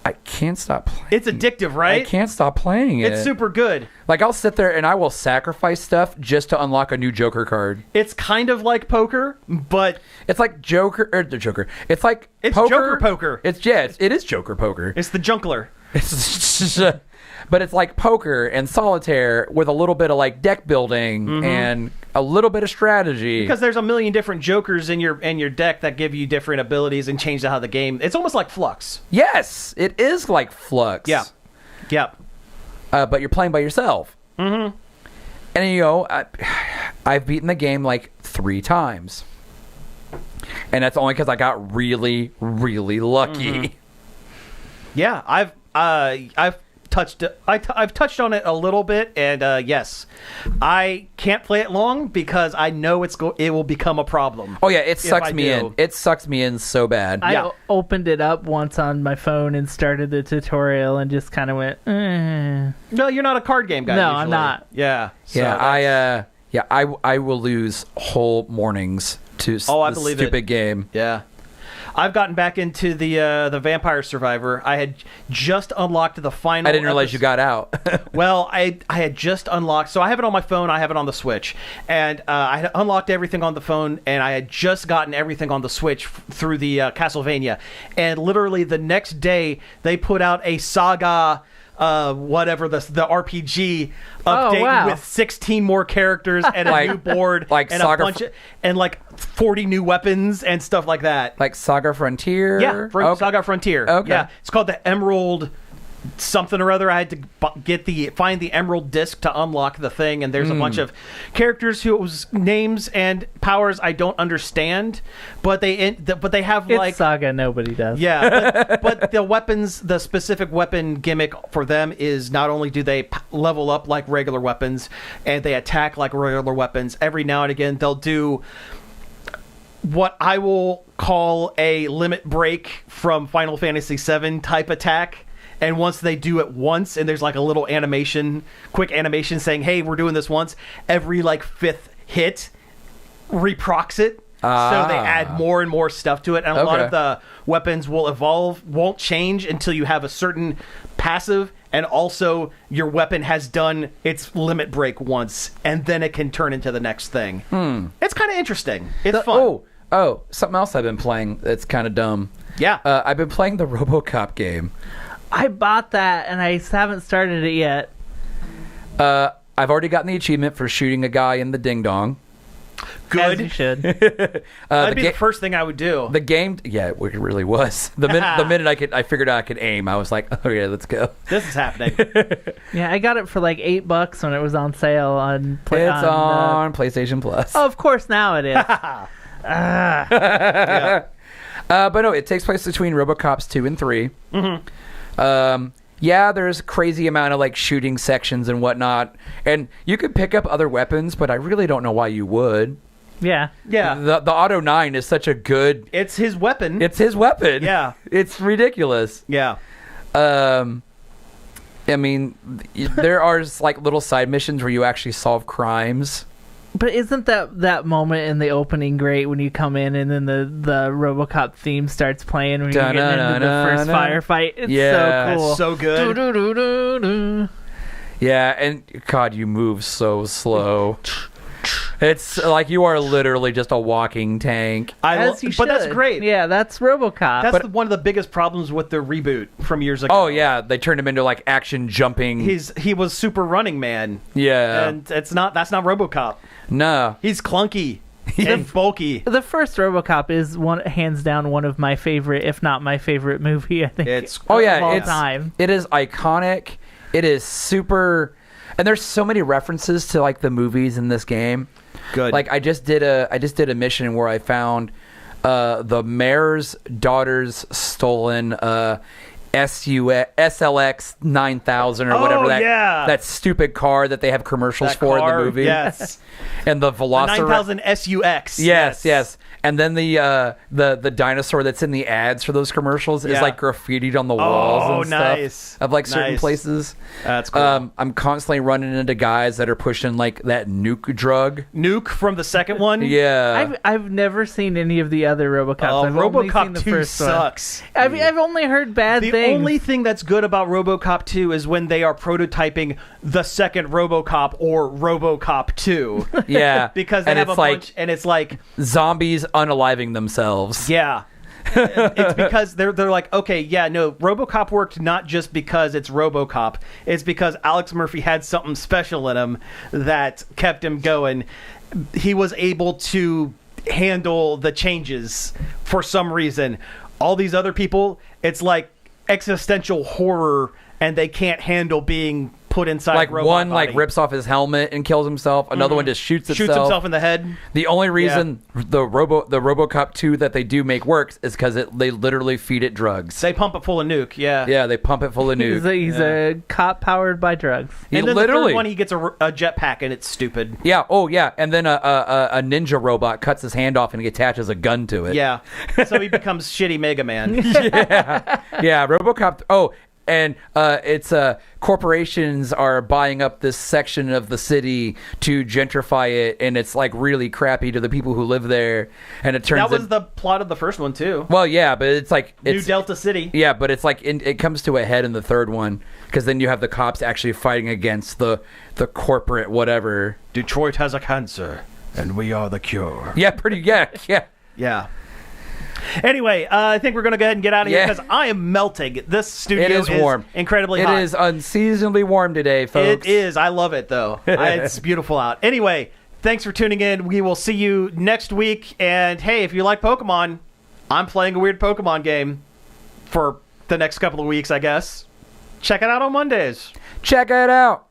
I can't stop playing. It's addictive, right? I can't stop playing it. It's super good. Like I'll sit there and I will sacrifice stuff just to unlock a new Joker card. It's kind of like poker, but It's like Joker or the Joker. It's like It's poker. Joker poker. It is Joker poker. it's the junkler. It's but it's like poker and solitaire with a little bit of like deck building and a little bit of strategy. Because there's a million different jokers in your deck that give you different abilities and change how the game. It's almost like Flux. Yes, it is like Flux. Yeah. Yep. But you're playing by yourself. Mm-hmm. And you know, I've beaten the game like 3 times, and that's only because I got really, really lucky. Yeah, I've touched on it a little bit, and yes, I can't play it long because I know it will become a problem. Oh yeah, it If sucks I me do. in. It sucks me in so bad. I Yeah. opened it up once on my phone and started the tutorial and just kind of went, No, you're not a card game guy. No, usually. I'm not. Yeah. So Yeah, I will lose whole mornings to I this believe it. stupid game. Yeah. I've gotten back into the Vampire Survivor. I had just unlocked the final. I didn't realize you got out. Well, I had just unlocked. So I have it on my phone. I have it on the Switch, and I had unlocked everything on the phone, and I had just gotten everything on the Switch through the Castlevania. And literally the next day, they put out a Saga. Whatever the RPG update wow. with 16 more characters and a new board like and Saga a bunch of, and like 40 new weapons and stuff like that. Like Saga Frontier? Yeah, Okay. Saga Frontier. Okay. Yeah, it's called the Emerald something or other. I had to find the Emerald disc to unlock the thing, and there's a bunch of characters whose names and powers I don't understand, but they have it's like Saga, nobody does. yeah, but the weapons, the specific weapon gimmick for them is not only do they level up like regular weapons and they attack like regular weapons, every now and again they'll do what I will call a limit break from Final Fantasy VII type attack. And once they do it once, and there's like a little quick animation saying, hey, we're doing this once, every like 5th hit reprocs it. So they add more and more stuff to it. And a lot Okay. of the weapons will evolve, won't change until you have a certain passive. And also your weapon has done its limit break once, and then it can turn into the next thing. It's kind of interesting. It's fun. Oh, something else I've been playing that's kind of dumb. Yeah. I've been playing the RoboCop game. I bought that and I haven't started it yet. I've already gotten the achievement for shooting a guy in the ding dong. Good. As you should. That'd be the first thing I would do. The game, yeah, it really was. The minute I figured out I could aim, I was like, oh yeah, let's go. This is happening. Yeah, I got it for like $8 when it was on sale on. It's on PlayStation Plus. Oh, of course now it is. Yeah. But no, it takes place between RoboCops 2 and 3. Yeah, there's a crazy amount of like shooting sections and whatnot, and you could pick up other weapons, but I really don't know why you would. Yeah. Yeah. The Auto 9 is such a good. It's his weapon. It's his weapon. Yeah. It's ridiculous. Yeah. I mean, there are like little side missions where you actually solve crimes. But isn't that moment in the opening great when you come in and then the RoboCop theme starts playing when you're getting into the first firefight? It's Yeah. so cool. That's so good. Do-do-do-do-do. Yeah, and God, you move so slow. It's like you are literally just a walking tank. As you but that's should. great. Yeah, that's RoboCop. That's one of the biggest problems with the reboot from years ago. Oh yeah, they turned him into like action jumping. He was Super Running Man. Yeah. And that's not RoboCop. No. He's clunky and bulky. The first RoboCop is hands down one of my favorite, if not my favorite movie. I think It's of all it's time. It is iconic. It is super, and there's so many references to like the movies in this game. Good. Like I just did a mission where I found the mayor's daughter's stolen SLX 9000 or whatever that stupid car that they have commercials That for car, in the movie. Yes. And the The Velociraptor. 9000 SUX. Yes. And then the dinosaur that's in the ads for those commercials is Yeah. like graffitied on the walls Oh, and stuff nice. of like certain Nice. places. That's cool. I'm constantly running into guys that are pushing like that nuke drug. Nuke from the second one. Yeah. I've never seen any of the other RoboCops. Oh, I've only seen RoboCop the 2 first sucks. one. I've only heard bad The things. only thing that's good about RoboCop 2 is when they are prototyping the second RoboCop or RoboCop 2. Yeah. Because they And have a it's like bunch, and it's like, zombies unaliving themselves. yeah. It's because they're like, okay, yeah, no, RoboCop worked not just because it's RoboCop. It's because Alex Murphy had something special in him that kept him going. He was able to handle the changes for some reason. All these other people, it's like existential horror, and they can't handle being put inside Like robot one body. like rips off his helmet and kills himself. Another one just shoots itself. shoots himself in the head. The only reason the RoboCop 2 that they do make works is because they literally feed it drugs. They pump it full of nuke. Yeah. Yeah, they pump it full of nuke. He's a cop powered by drugs. He And then literally. the third one, he gets a jetpack, and it's stupid. Yeah. Oh, yeah. And then a ninja robot cuts his hand off and he attaches a gun to it. Yeah. So he becomes shitty Mega Man. Yeah. RoboCop. Oh, and it's corporations are buying up this section of the city to gentrify it, and it's like really crappy to the people who live there. And it turns That was the plot of the first one, too. well, yeah, but it's like New it's Delta City. yeah, but it's like it comes to a head in the third one because then you have the cops actually fighting against the corporate whatever. Detroit has a cancer, and we are the cure. Yeah, pretty. Yeah. Yeah. Anyway, I think we're going to go ahead and get out of here Yeah. because I am melting. This studio It is warm. Incredibly It hot. is unseasonably warm today, folks. It is. I love it, though. It's beautiful out. Anyway, thanks for tuning in. We will see you next week. And hey, if you like Pokemon, I'm playing a weird Pokemon game for the next couple of weeks, I guess. Check it out on Mondays. Check it out.